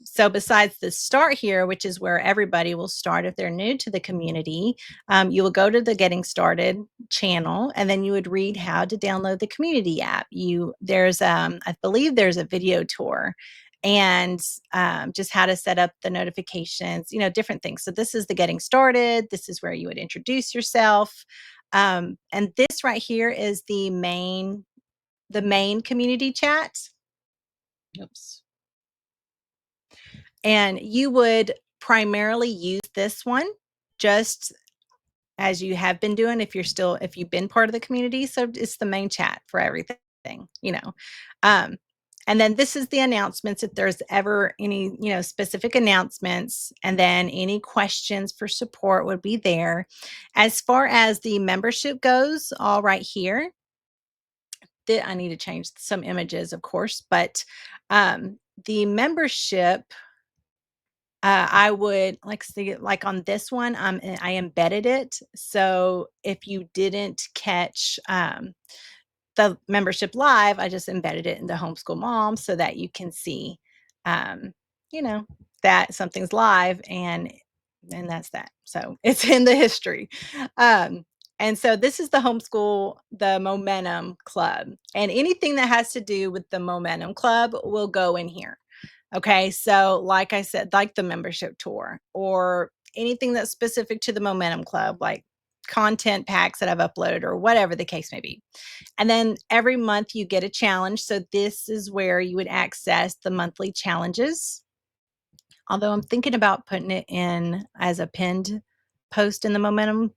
So besides the start here, which is where everybody will start if they're new to the community, you will go to the Getting Started channel, and then you would read how to download the community app. I believe there's a video tour, and just how to set up the notifications, different things. So this is the Getting Started. This is where you would introduce yourself. And this right here is the main community chat. Oops. And you would primarily use this one just as you have been doing if you've been part of the community. So it's the main chat for everything, you know. Um, and then this is the announcements if there's ever any, specific announcements, and then any questions for support would be there. As far as the membership goes, all right here, I need to change some images, of course, but the membership, I would like see it like on this one, I embedded it. So if you didn't catch the membership live, I just embedded it into Homeschool Mom so that you can see, um, you know, that something's live, and that's that. So it's in the history. Um, and so this is the Momentum Club. And anything that has to do with the Momentum Club will go in here. Okay. So, like I said, like the membership tour or anything that's specific to the Momentum Club, like content packs that I've uploaded or whatever the case may be. And then every month you get a challenge. So this is where you would access the monthly challenges. Although I'm thinking about putting it in as a pinned post in the Momentum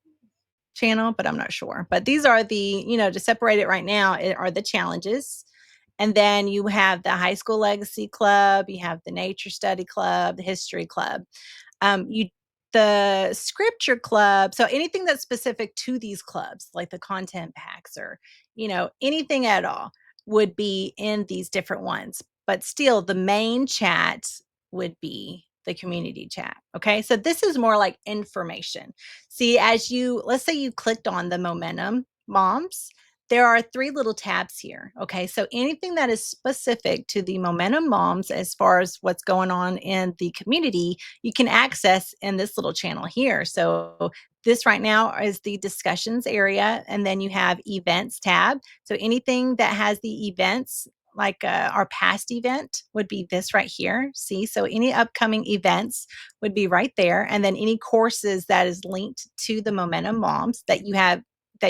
channel, but I'm not sure. But these are to separate it right now, it are the challenges. And then you have the High School Legacy Club, you have the Nature Study Club, the History Club. You The scripture club, so anything that's specific to these clubs, like the content packs or, anything at all would be in these different ones. But still, the main chat would be the community chat. Okay. So this is more like information. See, let's say you clicked on the Momentum Moms, there are three little tabs here. Okay. So anything that is specific to the Momentum Moms, as far as what's going on in the community, you can access in this little channel here. So this right now is the discussions area, and then you have events tab. So anything that has the events, like our past event, would be this right here. See, so any upcoming events would be right there, and then any courses that is linked to the Momentum Moms that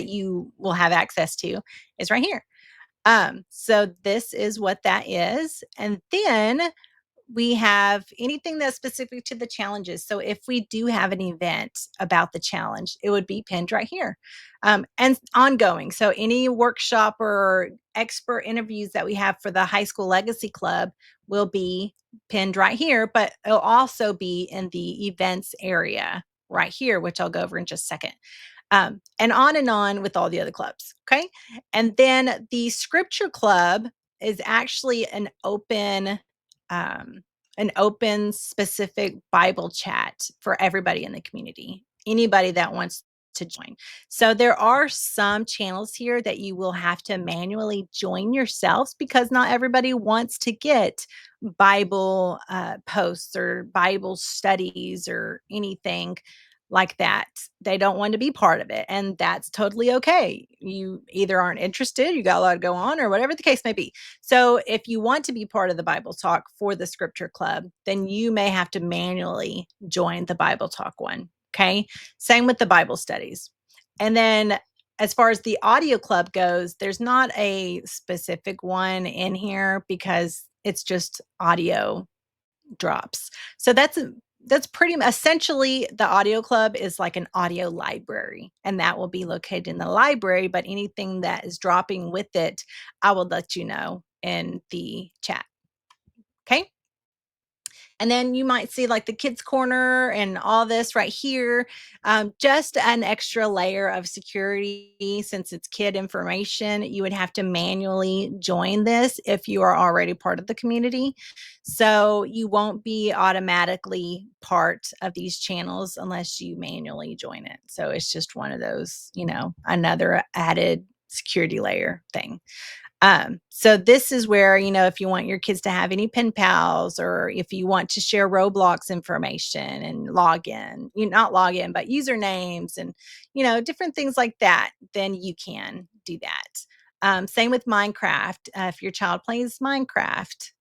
you will have access to is right here. So this is what that is, and then we have anything that's specific to the challenges. So if we do have an event about the challenge, it would be pinned right here. And ongoing. So any workshop or expert interviews that we have for the High School Legacy Club will be pinned right here, but it'll also be in the events area right here, which I'll go over in just a second. And on with all the other clubs. Okay. And then the scripture club is actually um, an open specific Bible chat for everybody in the community, anybody that wants to join. So there are some channels here that you will have to manually join yourselves because not everybody wants to get Bible posts or Bible studies or anything like that. They don't want to be part of it, and that's totally okay. You either aren't interested, you got a lot to go on, or whatever the case may be. So if you want to be part of the Bible Talk for the Scripture Club, then you may have to manually join the Bible Talk one. Okay. Same with the Bible studies. And then as far as the audio club goes, there's not a specific one in here because it's just audio drops. So that's pretty essentially the audio club is like an audio library, and that will be located in the library, but anything that is dropping with it, I will let you know in the chat. Okay? And then you might see like the kids corner and all this right here. Just an extra layer of security since it's kid information. You would have to manually join this if you are already part of the community. So you won't be automatically part of these channels unless you manually join it. So it's just one of those, another added security layer thing. So this is where, if you want your kids to have any pen pals or if you want to share Roblox information and log in, not log in, but usernames and, different things like that, then you can do that. Same with Minecraft. If your child plays Minecraft,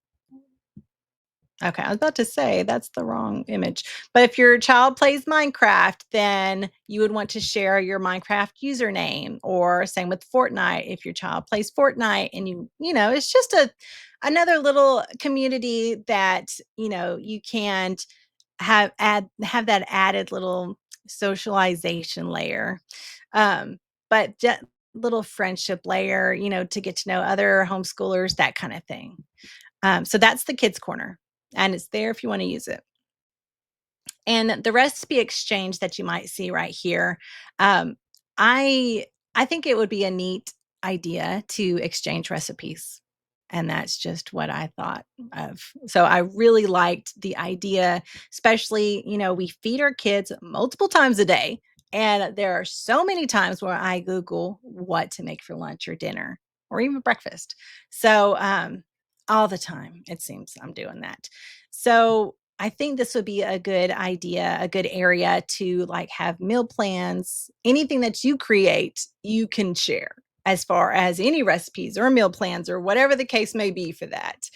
Okay, I was about to say that's the wrong image. But if your child plays Minecraft, then you would want to share your Minecraft username, or same with Fortnite. If your child plays Fortnite and it's just another little community that, you can have that added little socialization layer. Um, but little friendship layer, to get to know other homeschoolers, that kind of thing. So that's the kids corner, and it's there if you want to use it. And the recipe exchange that you might see right here, um, I I think it would be a neat idea to exchange recipes. And that's just what I thought of. So I really liked the idea, especially, we feed our kids multiple times a day. And there are so many times where I Google what to make for lunch or dinner or even breakfast. So all the time, it seems I'm doing that. So I think this would be a good idea, a good area to like have meal plans. Anything that you create, you can share as far as any recipes or meal plans or whatever the case may be for that.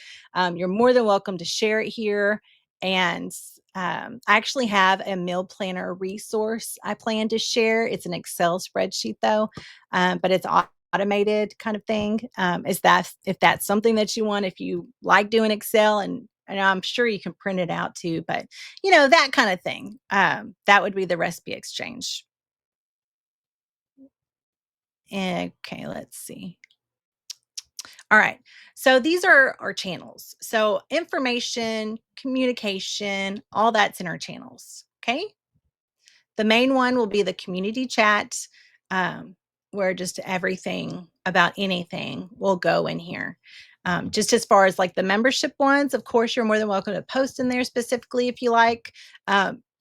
You're more than welcome to share it here. And I actually have a meal planner resource I plan to share. It's an Excel spreadsheet though, but it's automated kind of thing. Is that if that's something that you want, if you like doing Excel, and I'm sure you can print it out too, but that kind of thing. That would be the recipe exchange. Okay, let's see. All right. So these are our channels. So information, communication, all that's in our channels. Okay. The main one will be the community chat, um, where just everything about anything will go in here. Just as far as like the membership ones, of course, you're more than welcome to post in there specifically if you like.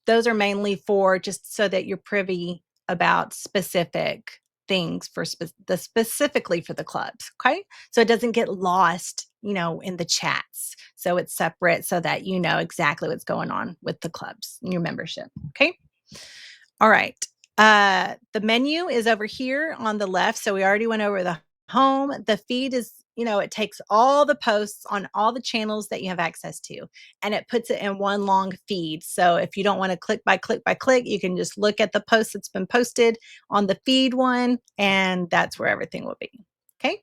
Those are mainly for just so that you're privy about specific things for specifically for the clubs. Okay. So it doesn't get lost, in the chats. So it's separate so that you know exactly what's going on with the clubs and your membership. Okay. All right. The menu is over here on the left. So we already went over the home. The feed is, it takes all the posts on all the channels that you have access to, and it puts it in one long feed. So if you don't want to click by click by click, you can just look at the post that's been posted on the feed one, and that's where everything will be. Okay.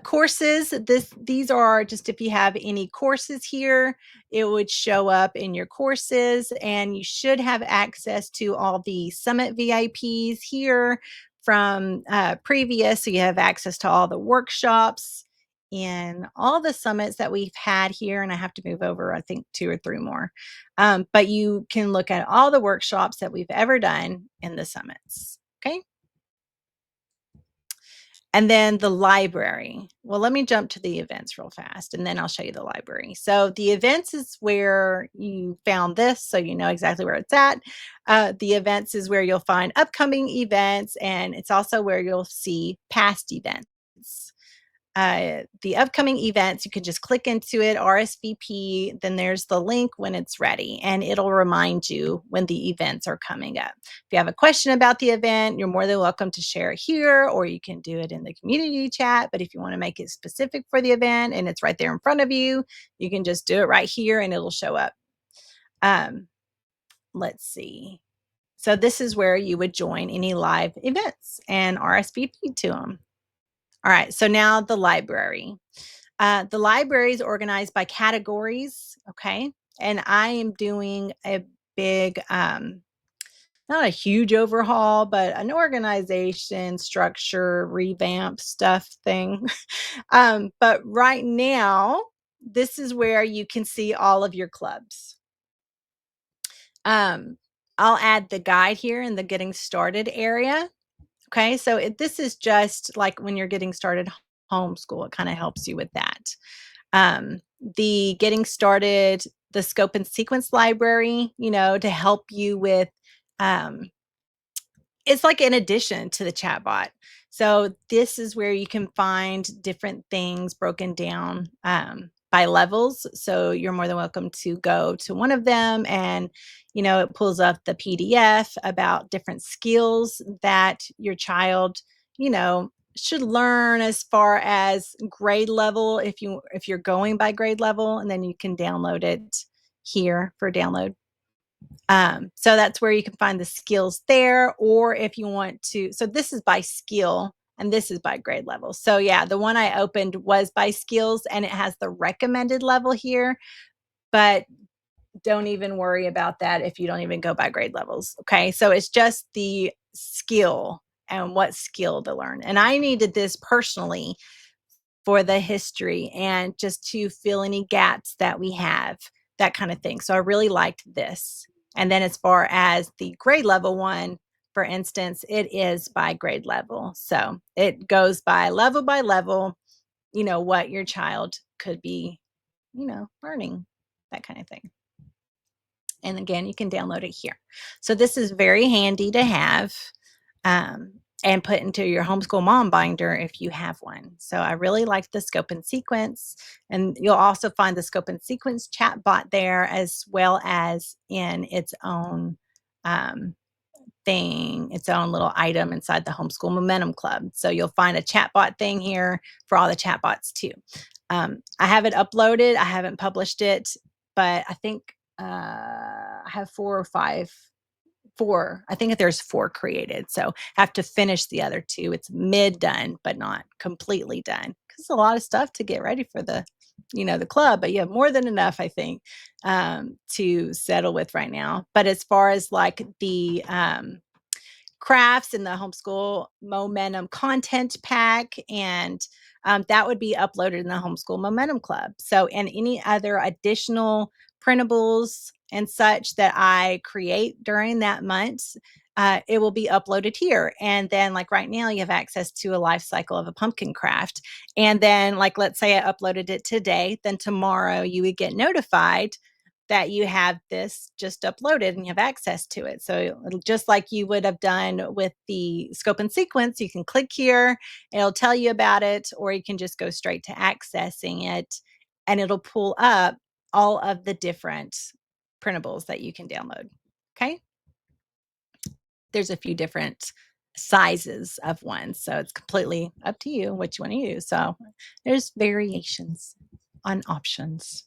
Courses, these are just if you have any courses here, it would show up in your courses, and you should have access to all the Summit VIPs here from previous. So you have access to all the workshops and all the summits that we've had here. And I have to move over, I think, two or three more. But you can look at all the workshops that we've ever done in the summits. Okay. And then the library. Well, let me jump to the events real fast, and then I'll show you the library. So the events is where you found this, so you know exactly where it's at. The events is where you'll find upcoming events, and it's also where you'll see past events. The upcoming events, you can just click into it, RSVP, then there's the link when it's ready, and it'll remind you when the events are coming up. If you have a question about the event, you're more than welcome to share it here, or you can do it in the community chat. But if you want to make it specific for the event and it's right there in front of you, you can just do it right here and it'll show up. Um, let's see. So this is where you would join any live events and RSVP to them. All right, so now the library. The library is organized by categories, okay? And I am doing a big, not a huge overhaul, but an organization, structure, revamp stuff thing. But right now, this is where you can see all of your clubs. Um, I'll add the guide here in the getting started area. Okay, so this is just like when you're getting started homeschool, it kind of helps you with that. The getting started, the scope and sequence library, to help you with, um, it's like in addition to the chatbot. So this is where you can find different things broken down by levels. So you're more than welcome to go to one of them, and it pulls up the PDF about different skills that your child, you know should learn as far as grade level if you're going by grade level, and then you can download it here for download. So that's where you can find the skills there, or if you want to, so this is by skill and this is by grade level. So yeah, the one I opened was by skills and it has the recommended level here, but don't even worry about that if you don't even go by grade levels. Okay. So it's just the skill and what skill to learn. And I needed this personally for the history and just to fill any gaps that we have, that kind of thing. So I really liked this. And then as far as the grade level one, for instance, it is by grade level. So it goes by level, what your child could be, learning, that kind of thing. And again, you can download it here. So this is very handy to have. And put into your homeschool mom binder if you have one. So I really like the scope and sequence. And you'll also find the scope and sequence chat bot there, as well as in its own thing, its own little item inside the Homeschool MOMentum Club. So you'll find a chatbot thing here for all the chatbots too. I have it uploaded. I haven't published it, but I think I have 4. I think there's 4 created. So I have to finish the other 2. It's mid done, but not completely done. Because it's a lot of stuff to get ready for the club, but you have more than enough, I think, to settle with right now. But as far as like the crafts in the Homeschool Momentum content pack, and that would be uploaded in the Homeschool Momentum Club. So, and any other additional printables and such that I create during that month, it will be uploaded here. And then, like right now, you have access to a life cycle of a pumpkin craft. And then, like, let's say I uploaded it today, then tomorrow you would get notified that you have this just uploaded and you have access to it. So just like you would have done with the scope and sequence, you can click here, it'll tell you about it, or you can just go straight to accessing it and it'll pull up all of the different printables that you can download. Okay. There's a few different sizes of ones. So it's completely up to you what you want to use. So there's variations on options.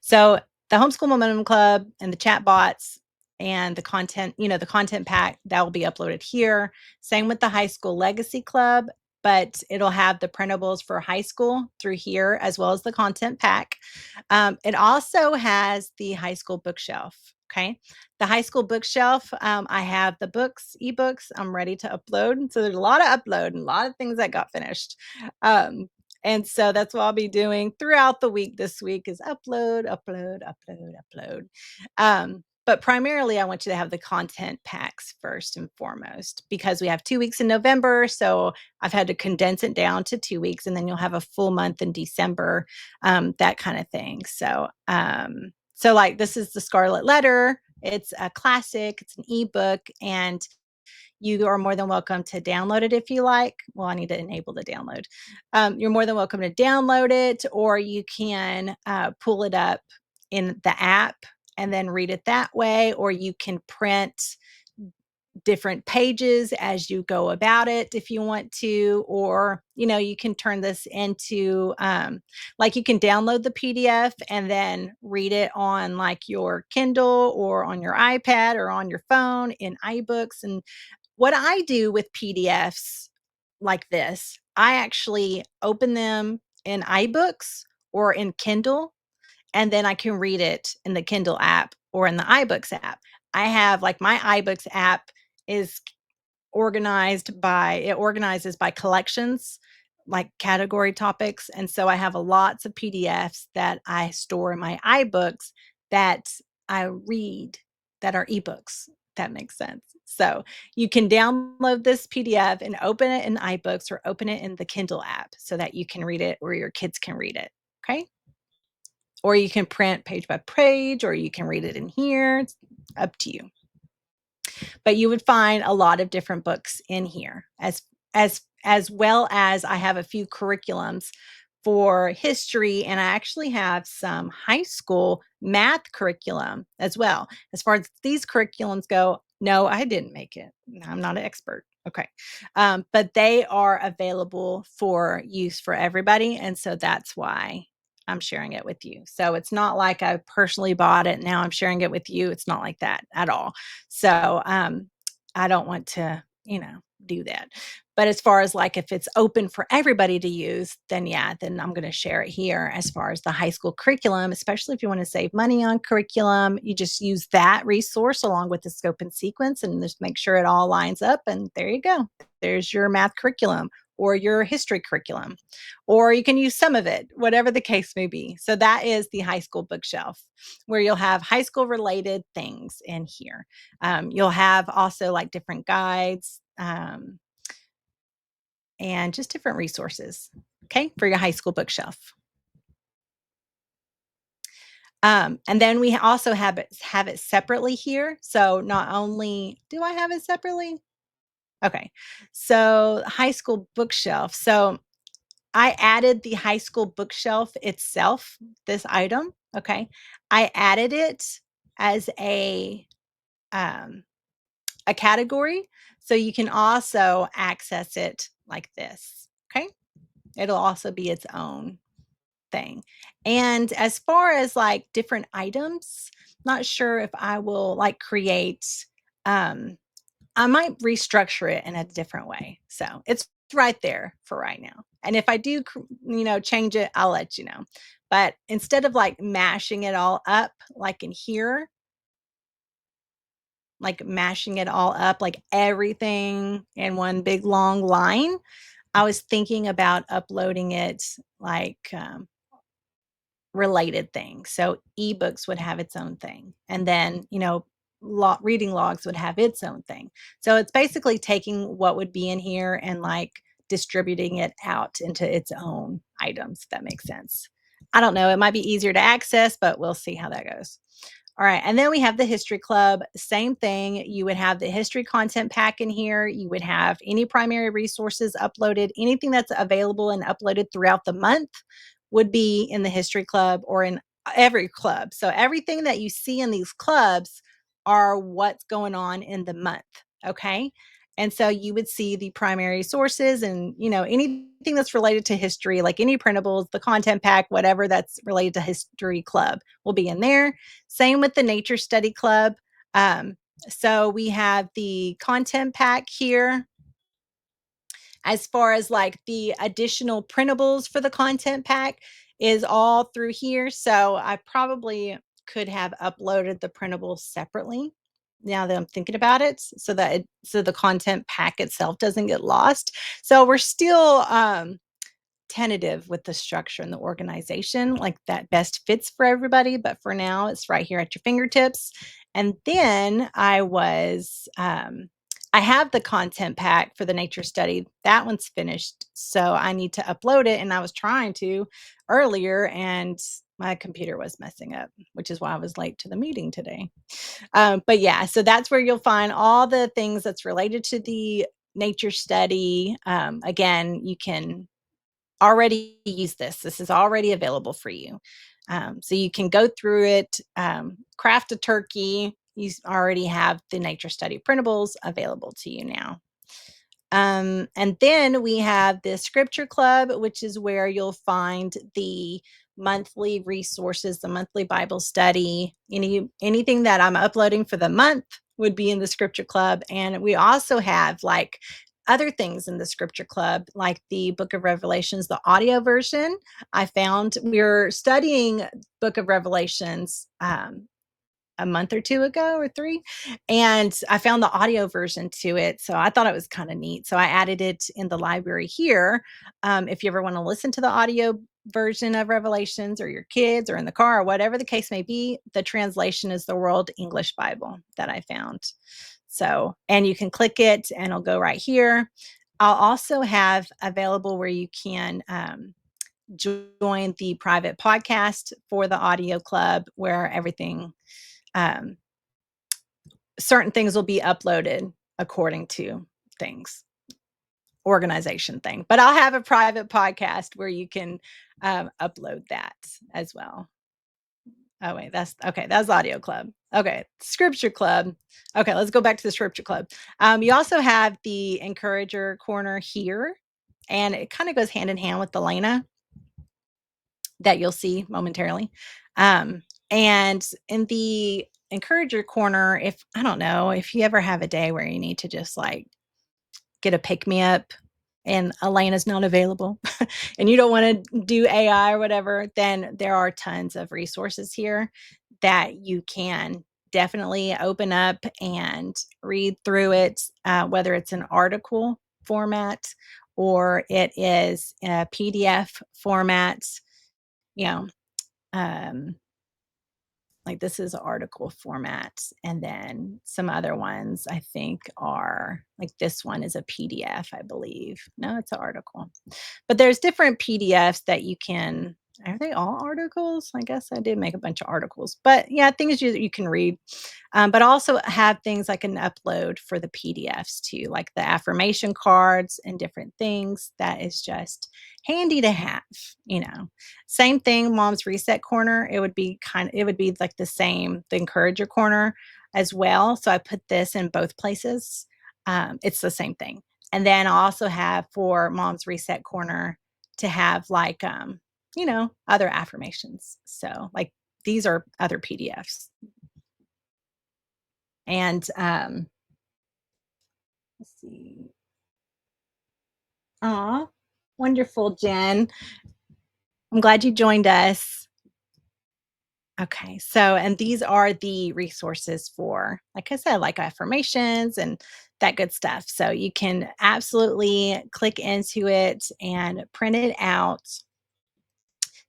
So the Homeschool Momentum Club and the chat bots and the content pack that will be uploaded here. Same with the High School Legacy Club, but it'll have the printables for high school through here, as well as the content pack. It also has the high school bookshelf. Okay. The high school bookshelf, I have the ebooks I'm ready to upload. So there's a lot of upload and a lot of things that got finished. Um, and so that's what I'll be doing throughout the week this week is upload, upload, upload, upload. But primarily, I want you to have the content packs first and foremost because we have 2 weeks in November. So I've had to condense it down to 2 weeks, and then you'll have a full month in December, that kind of thing. So like this is the Scarlet Letter. It's a classic. It's an ebook, and you are more than welcome to download it if you like. Well, I need to enable the download. You're more than welcome to download it, or you can pull it up in the app and then read it that way, or you can print different pages as you go about it if you want to, or you can turn this into like you can download the PDF and then read it on like your Kindle or on your iPad or on your phone in iBooks. And what I do with PDFs like this, I actually open them in iBooks or in Kindle, and then I can read it in the Kindle app or in the iBooks app. I have like my iBooks app is it organizes by collections, like category topics. And so I have lots of PDFs that I store in my iBooks that I read that are ebooks. That makes sense. So you can download this PDF and open it in iBooks or open it in the Kindle app so that you can read it or your kids can read it. Okay. Or you can print page by page, or you can read it in here. It's up to you. But you would find a lot of different books in here, as well as I have a few curriculums for history, and I actually have some high school math curriculum as well. As far as these curriculums go, no, I didn't make it. I'm not an expert. Okay. But they are available for use for everybody, and so that's why I'm sharing it with you. So it's not like I personally bought it, now I'm sharing it with you. It's not like that at all. So, I don't want to, do that. But as far as like if it's open for everybody to use, then yeah, then I'm gonna share it here as far as the high school curriculum, especially if you want to save money on curriculum. You just use that resource along with the scope and sequence and just make sure it all lines up. And there you go. There's your math curriculum or your history curriculum, or you can use some of it, whatever the case may be. So that is the high school bookshelf where you'll have high school related things in here. You'll have also like different guides. And just different resources, okay, for your high school bookshelf. And then we also have it separately here. So not only do I have it separately? Okay. So high school bookshelf. So I added the high school bookshelf itself, this item, okay? I added it as um a category so you can also access it like this, okay? It'll also be its own thing. And as far as like different items, not sure if I will like create um I might restructure it in a different way. So, it's right there for right now. And if I do change it, I'll let you know. But instead of like mashing it all up like in here, like mashing it all up like everything in one big long line, I was thinking about uploading it like related things. So ebooks would have its own thing. And then, reading logs would have its own thing. So it's basically taking what would be in here and like distributing it out into its own items, if that makes sense. I don't know. It might be easier to access, but we'll see how that goes. All right. And then we have the history club. Same thing. You would have the history content pack in here. You would have any primary resources uploaded, anything that's available and uploaded throughout the month would be in the history club or in every club. So everything that you see in these clubs are what's going on in the month. Okay. And so you would see the primary sources and, anything that's related to history, like any printables, the content pack, whatever that's related to history club will be in there. Same with the nature study club. Um, so we have the content pack here as far as like the additional printables for the content pack is all through here. So I probably could have uploaded the printables separately now that I'm thinking about it so that so the content pack itself doesn't get lost. So we're still tentative with the structure and the organization, like that best fits for everybody. But for now, it's right here at your fingertips. And then I have the content pack for the nature study. That one's finished. So I need to upload it. And I was trying to earlier, and my computer was messing up, which is why I was late to the meeting today. But yeah, so that's where you'll find all the things that's related to the nature study. Again, you can already use this. This is already available for you. So you can go through it, craft a turkey. Already have the nature study printables available to you now. And then we have the scripture club, which is where you'll find the monthly resources, the monthly Bible study, anything that I'm uploading for the month would be in the scripture club. And we also have like other things in the scripture club, like the book of Revelations, the audio version. I found we're studying book of Revelations a month or 2 ago or 3, and I found the audio version to it, so I thought it was kinda neat, so I added it in the library here. If you ever wanna listen to the audio version of Revelations or your kids or in the car or whatever the case may be, the translation is the World English Bible that I found. So and you can click it and it'll go right here. I'll also have available where you can, join the private podcast for the audio club where everything um, certain things will be uploaded according to things, organization thing. But I'll have a private podcast where you can upload that as well. Oh, wait, that's okay. That's Audio Club. Okay, scripture club. Okay, let's go back to the scripture club. You also have the encourager corner here, and it kind of goes hand in hand with the Lena that you'll see momentarily. And in the encourager corner, if I don't know, if you ever have a day where you need to just like get a pick me up and Elena's not available and you don't want to do AI or whatever, then there are tons of resources here that you can definitely open up and read through it, whether it's an article format or it is a PDF format, you know, um, like this is article format. And then some other ones I think are like this one is a PDF, I believe. No, it's an article. But there's different PDFs that you can are they all articles? I guess I did make a bunch of articles. But yeah, things you can read. But also have things like an upload for the PDFs too, like the affirmation cards and different things. That is just handy to have, you know. Same thing, mom's reset corner. It would be like the same, the encourager corner as well. So I put this in both places. It's the same thing. And then I also have for mom's reset corner to have like you know, other affirmations. So like these are other PDFs. And let's see. Aw, wonderful, Jen. I'm glad you joined us. Okay, so and these are the resources for, like I said, like affirmations and that good stuff. So you can absolutely click into it and print it out.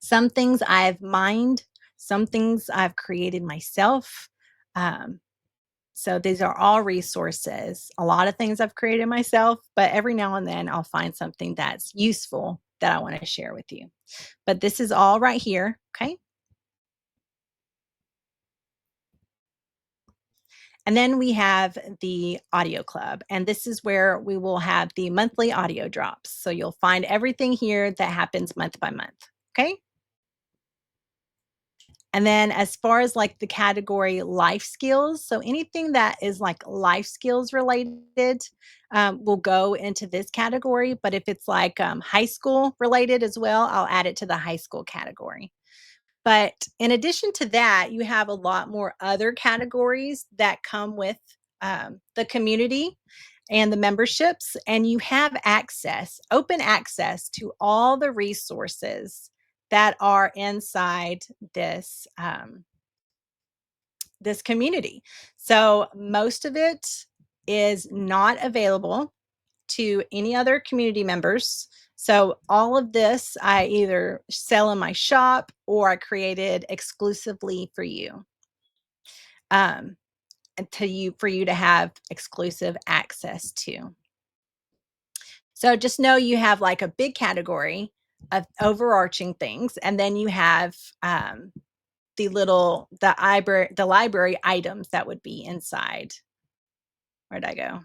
Some things I've mined, some things I've created myself. Um, so these are all resources. A lot of things I've created myself, but every now and then I'll find something that's useful that I want to share with you. But this is all right here. Okay. And then we have the audio club, and this is where we will have the monthly audio drops. So you'll find everything here that happens month by month. Okay. And then as far as like the category life skills, so anything that is like life skills related will go into this category. But if it's like high school related as well, I'll add it to the high school category. But in addition to that, you have a lot more other categories that come with the community and the memberships, and you have access, open access to all the resources that are inside this this community. So most of it is not available to any other community members. So all of this I either sell in my shop or I created exclusively for you. Um, and to you for you to have exclusive access to. So just know you have like a big category of overarching things, and then you have the library items that would be inside. Where'd I go?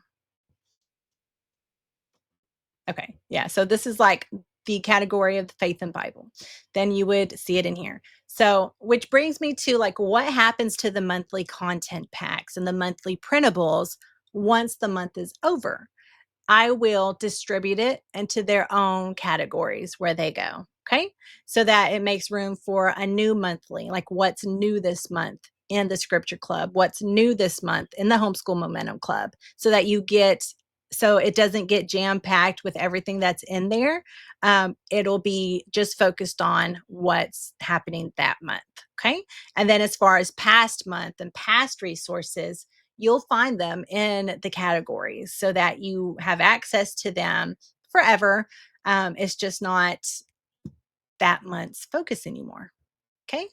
Okay. Yeah. So this is like the category of the faith and Bible. Then you would see it in here. So, which brings me to like what happens to the monthly content packs and the monthly printables once the month is over. I will distribute it into their own categories where they go. Okay. So that it makes room for a new monthly, like what's new this month in the scripture club, what's new this month in the homeschool momentum club, so that you get, so it doesn't get jam packed with everything that's in there. It'll be just focused on what's happening that month. Okay. And then as far as past month and past resources, you'll find them in the categories so that you have access to them forever. It's just not that month's focus anymore. Okay.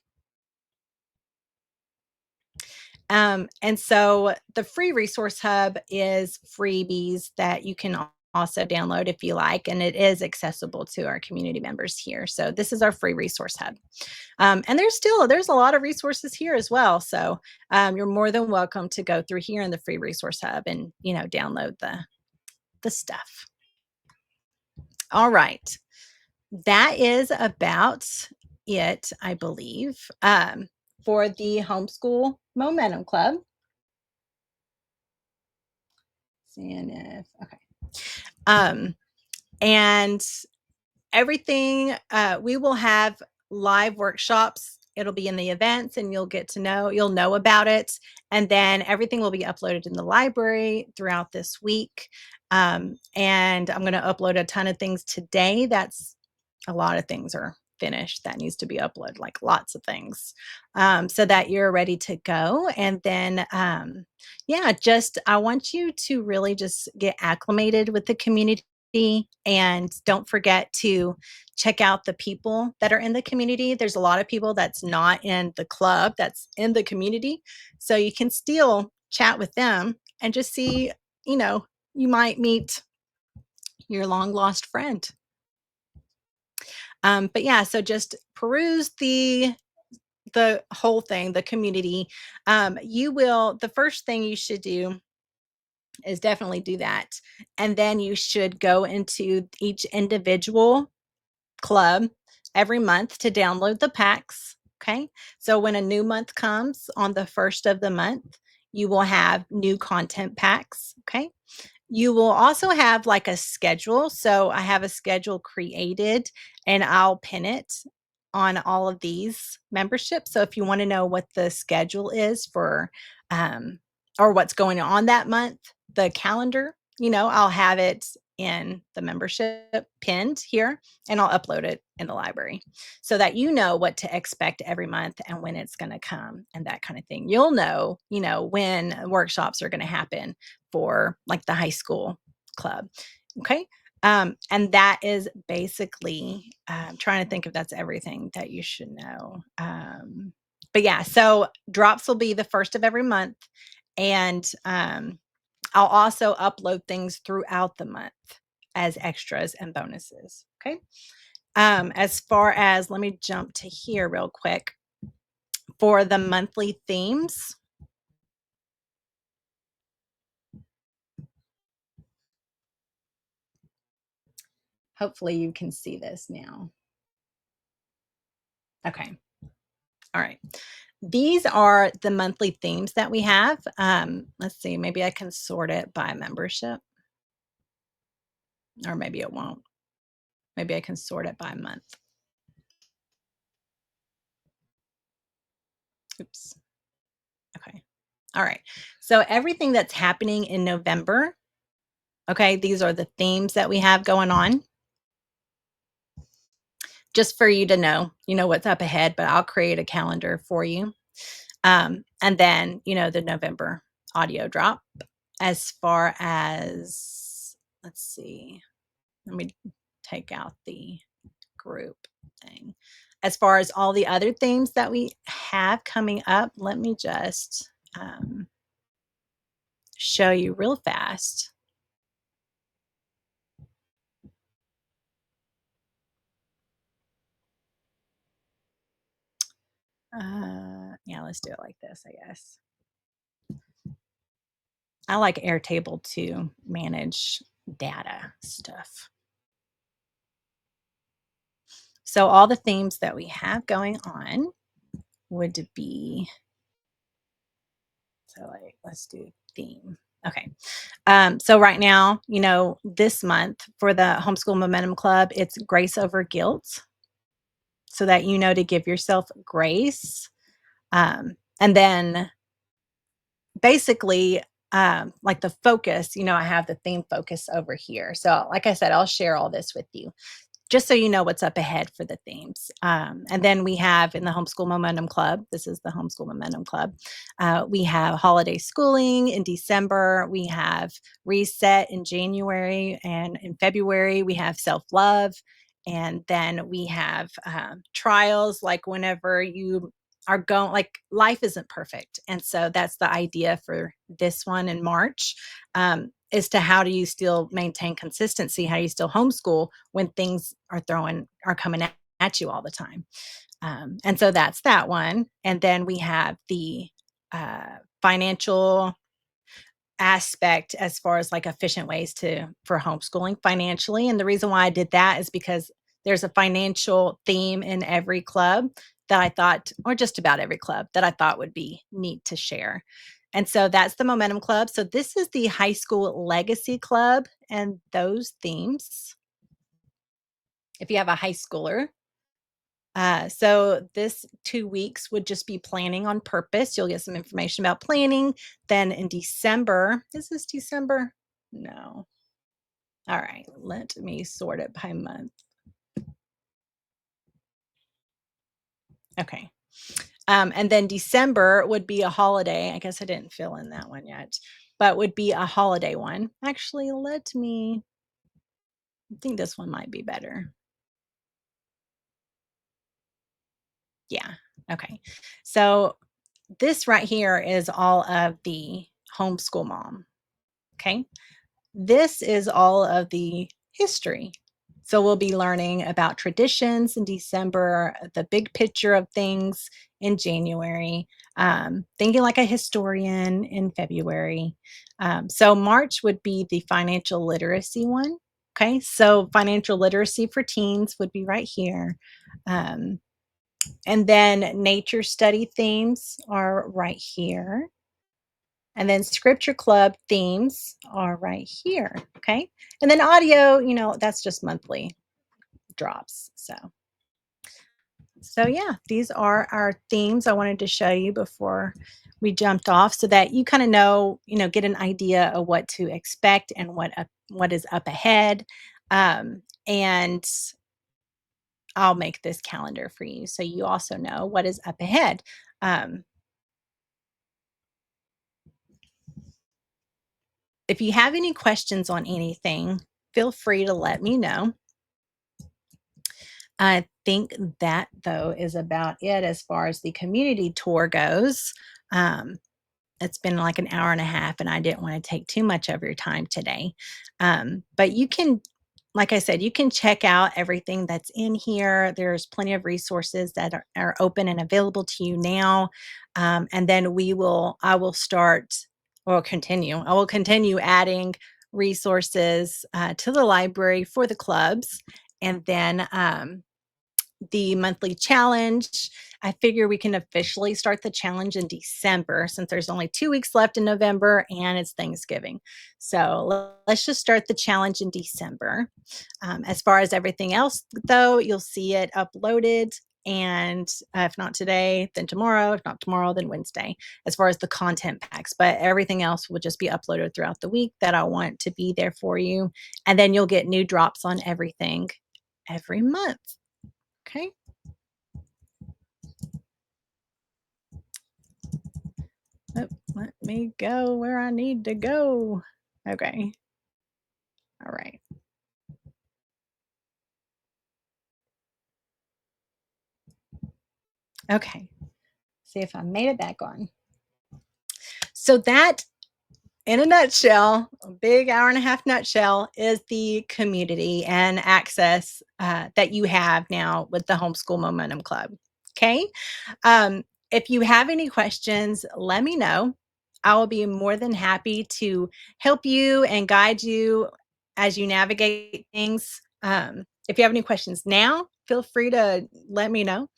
And so the free resource hub is freebies that you can also download if you like, and it is accessible to our community members here. So this is our free resource hub. And there's a lot of resources here as well. So you're more than welcome to go through here in the free resource hub and download the stuff. All right, that is about it, I believe. for the Homeschool MOMentum Club. Seeing if okay. Um, and everything we will have live workshops. It'll be in the events and you'll know about it. And then everything will be uploaded in the library throughout this week. And I'm going to upload a ton of things today. That's a lot of things are finished that needs to be uploaded, like lots of things, so that you're ready to go. And then, yeah, just I want you to really just get acclimated with the community. And don't forget to check out the people that are in the community. There's a lot of people that's not in the club, that's in the community. So you can still chat with them and just see, you know, you might meet your long lost friend. But yeah, so just peruse the whole thing, the community. The first thing you should do is definitely do that. And then you should go into each individual club every month to download the packs. Okay. So when a new month comes on the first of the month, you will have new content packs. Okay. You will also have like a schedule. So I have a schedule created and I'll pin it on all of these memberships. So if you want to know what the schedule is for um or what's going on that month, the calendar, I'll have it in the membership pinned here and I'll upload it in the library so that you know what to expect every month and when it's going to come and that kind of thing. You'll know, when workshops are going to happen for like the high school club. Okay. And that is basically, trying to think if that's everything that you should know. But yeah, so drops will be the first of every month. And I'll also upload things throughout the month as extras and bonuses. Okay. As far as, let me jump to here real quick for the monthly themes. Hopefully you can see this now. Okay. All right. These are the monthly themes that we have. Let's see, maybe I can sort it by membership, or maybe it won't. Maybe I can sort it by month. Oops. Okay. All right. So everything that's happening in November, okay, these are the themes that we have going on. Just for you to know, what's up ahead, but I'll create a calendar for you. And then, the November audio drop. As far as, let's see, let me take out the group thing. As far as all the other things that we have coming up, let me just show you real fast. Yeah, let's do it like this, I guess. I like Airtable to manage data stuff. So all the themes that we have going on would be, so like, let's do theme. Okay. So right now, this month for the Homeschool MOMentum Club, it's grace over guilt so that to give yourself grace. And then basically, like the focus, I have the theme focus over here. So, like I said, I'll share all this with you just so you know what's up ahead for the themes. And then we have in the Homeschool MOMentum Club, this is the Homeschool MOMentum Club, we have holiday schooling in December, we have reset in January, and in February, we have self love. And then we have trials, like whenever you are going, like life isn't perfect. And so that's the idea for this one in March. As to how do you still maintain consistency? How do you still homeschool when things are coming at you all the time? And so that's that one. And then we have the financial aspect as far as like efficient ways for homeschooling financially. And the reason why I did that is because there's a financial theme in every club that I thought, or just about every club that I thought would be neat to share. And so that's the Momentum Club. So this is the High School Legacy Club and those themes. If you have a high schooler, so this 2 weeks would just be planning on purpose. You'll get some information about planning. Then in December, is this December? No. All right, let me sort it by month. Okay. And then December would be a holiday. I guess I didn't fill in that one yet, but would be a holiday one. Actually, I think this one might be better. Yeah. Okay. So this right here is all of the homeschool mom. Okay. This is all of the history. So we'll be learning about traditions in December, the big picture of things in January, thinking like a historian in February. So March would be the financial literacy one. Okay, so financial literacy for teens would be right here. Um, and then nature study themes are right here. And then scripture club themes are right here. Okay. And then audio, that's just monthly drops. So yeah, these are our themes I wanted to show you before we jumped off so that you kind of know, get an idea of what to expect and what is up ahead. And I'll make this calendar for you so you also know what is up ahead. Um, if you have any questions on anything, feel free to let me know. I think that, though, is about it as far as the community tour goes. Um, it's been like an hour and a half, and I didn't want to take too much of your time today. But you can, like I said, you can check out everything that's in here. There's plenty of resources that are open and available to you now. And then I will start or continue. I will continue adding resources to the library for the clubs. And then the monthly challenge. I figure we can officially start the challenge in December since there's only 2 weeks left in November and it's Thanksgiving. So let's just start the challenge in December. As far as everything else, though, you'll see it uploaded. And if not today, then tomorrow. If not tomorrow, then Wednesday, as far as the content packs. But everything else will just be uploaded throughout the week that I want to be there for you. And then you'll get new drops on everything every month. Okay. Oh, let me go where I need to go. Okay. All right. Okay. See if I made it back on. So that in a nutshell, a big hour and a half nutshell is the community and access that you have now with the Homeschool Momentum Club. Okay. Um, if you have any questions, let me know. I will be more than happy to help you and guide you as you navigate things. If you have any questions now, feel free to let me know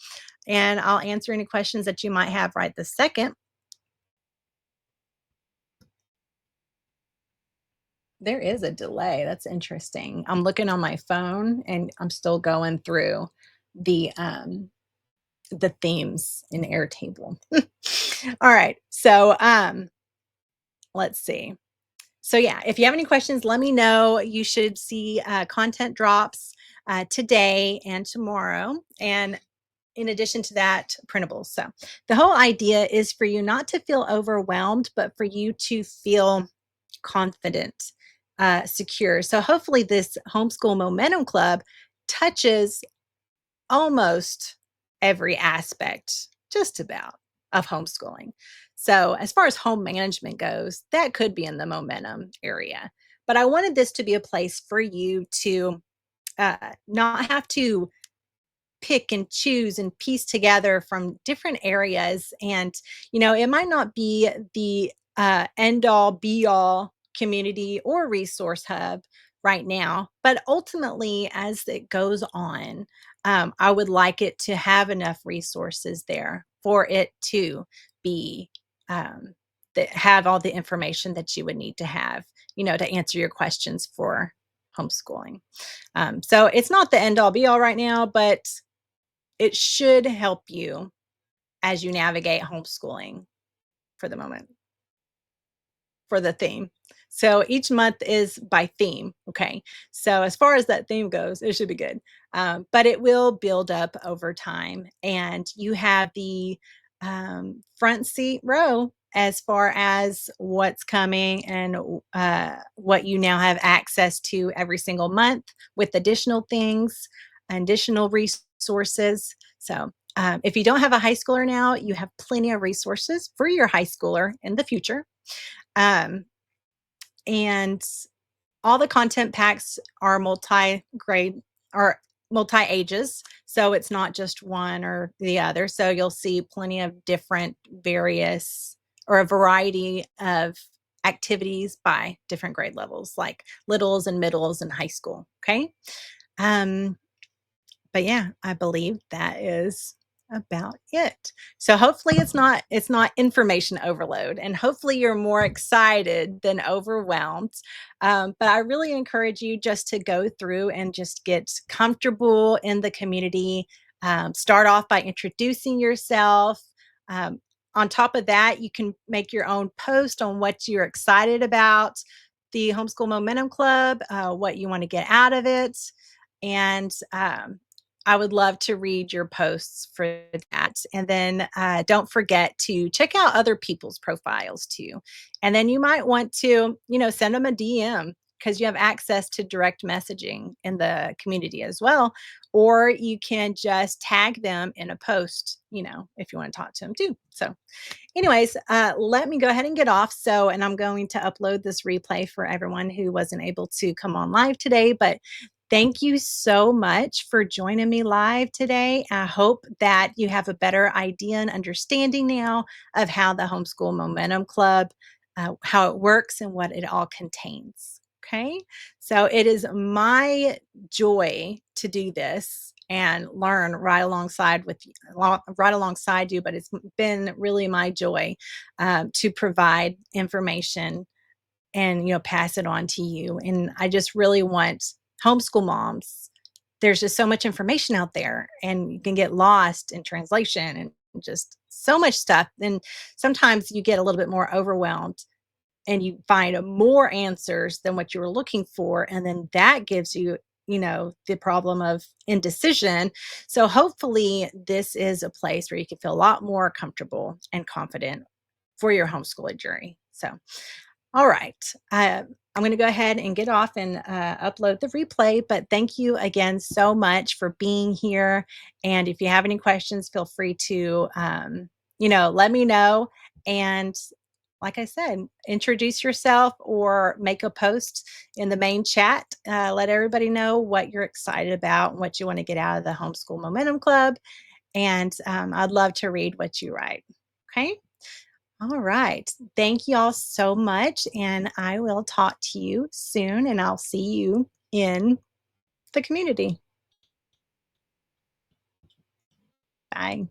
and I'll answer any questions that you might have right this second. There is a delay. That's interesting. I'm looking on my phone and I'm still going through the um the themes in Airtable. All right. So let's see. So yeah, if you have any questions, let me know. You should see content drops today and tomorrow. And in addition to that, printables. So the whole idea is for you not to feel overwhelmed, but for you to feel confident, secure. So hopefully, this Homeschool Momentum Club touches almost every aspect, just about, of homeschooling. So, as far as home management goes, that could be in the momentum area. But I wanted this to be a place for you to not have to pick and choose and piece together from different areas. And, it might not be the end all be all community or resource hub right now. But ultimately, as it goes on, I would like it to have enough resources there for it to be um, that have all the information that you would need to have, to answer your questions for homeschooling. So it's not the end all be all right now, but it should help you as you navigate homeschooling for the moment, for the theme. So each month is by theme. Okay. So as far as that theme goes, it should be good. But it will build up over time. And you have the front seat row as far as what's coming and what you now have access to every single month with additional things, additional resources. So if you don't have a high schooler now, you have plenty of resources for your high schooler in the future. Um, and all the content packs are multi-grade or multi-ages, so it's not just one or the other. So you'll see plenty of different various or a variety of activities by different grade levels, like littles and middles and high school. Okay. Um, but yeah, I believe that is about it. So hopefully it's not information overload, and hopefully you're more excited than overwhelmed. But I really encourage you just to go through and just get comfortable in the community. Start off by introducing yourself. Um, on top of that, you can make your own post on what you're excited about the Homeschool Momentum Club, what you want to get out of it, and I would love to read your posts for that. And then don't forget to check out other people's profiles too. And then you might want to, send them a DM because you have access to direct messaging in the community as well. Or you can just tag them in a post, if you want to talk to them too. So, anyways, let me go ahead and get off. And I'm going to upload this replay for everyone who wasn't able to come on live today. But thank you so much for joining me live today. I hope that you have a better idea and understanding now of how the Homeschool Momentum Club, how it works and what it all contains. Okay. So it is my joy to do this and learn right alongside you, but it's been really my joy to provide information and pass it on to you. And I just really want homeschool moms. There's just so much information out there, and you can get lost in translation and just so much stuff. And sometimes you get a little bit more overwhelmed and you find more answers than what you were looking for. And then that gives you, the problem of indecision. So hopefully, this is a place where you can feel a lot more comfortable and confident for your homeschooling journey. So, all right. I'm going to go ahead and get off and upload the replay. But thank you again so much for being here. And if you have any questions, feel free to, let me know. And like I said, introduce yourself or make a post in the main chat. Let everybody know what you're excited about and what you want to get out of the Homeschool Momentum Club. And I'd love to read what you write. Okay. All right. Thank you all so much. And I will talk to you soon. And I'll see you in the community. Bye.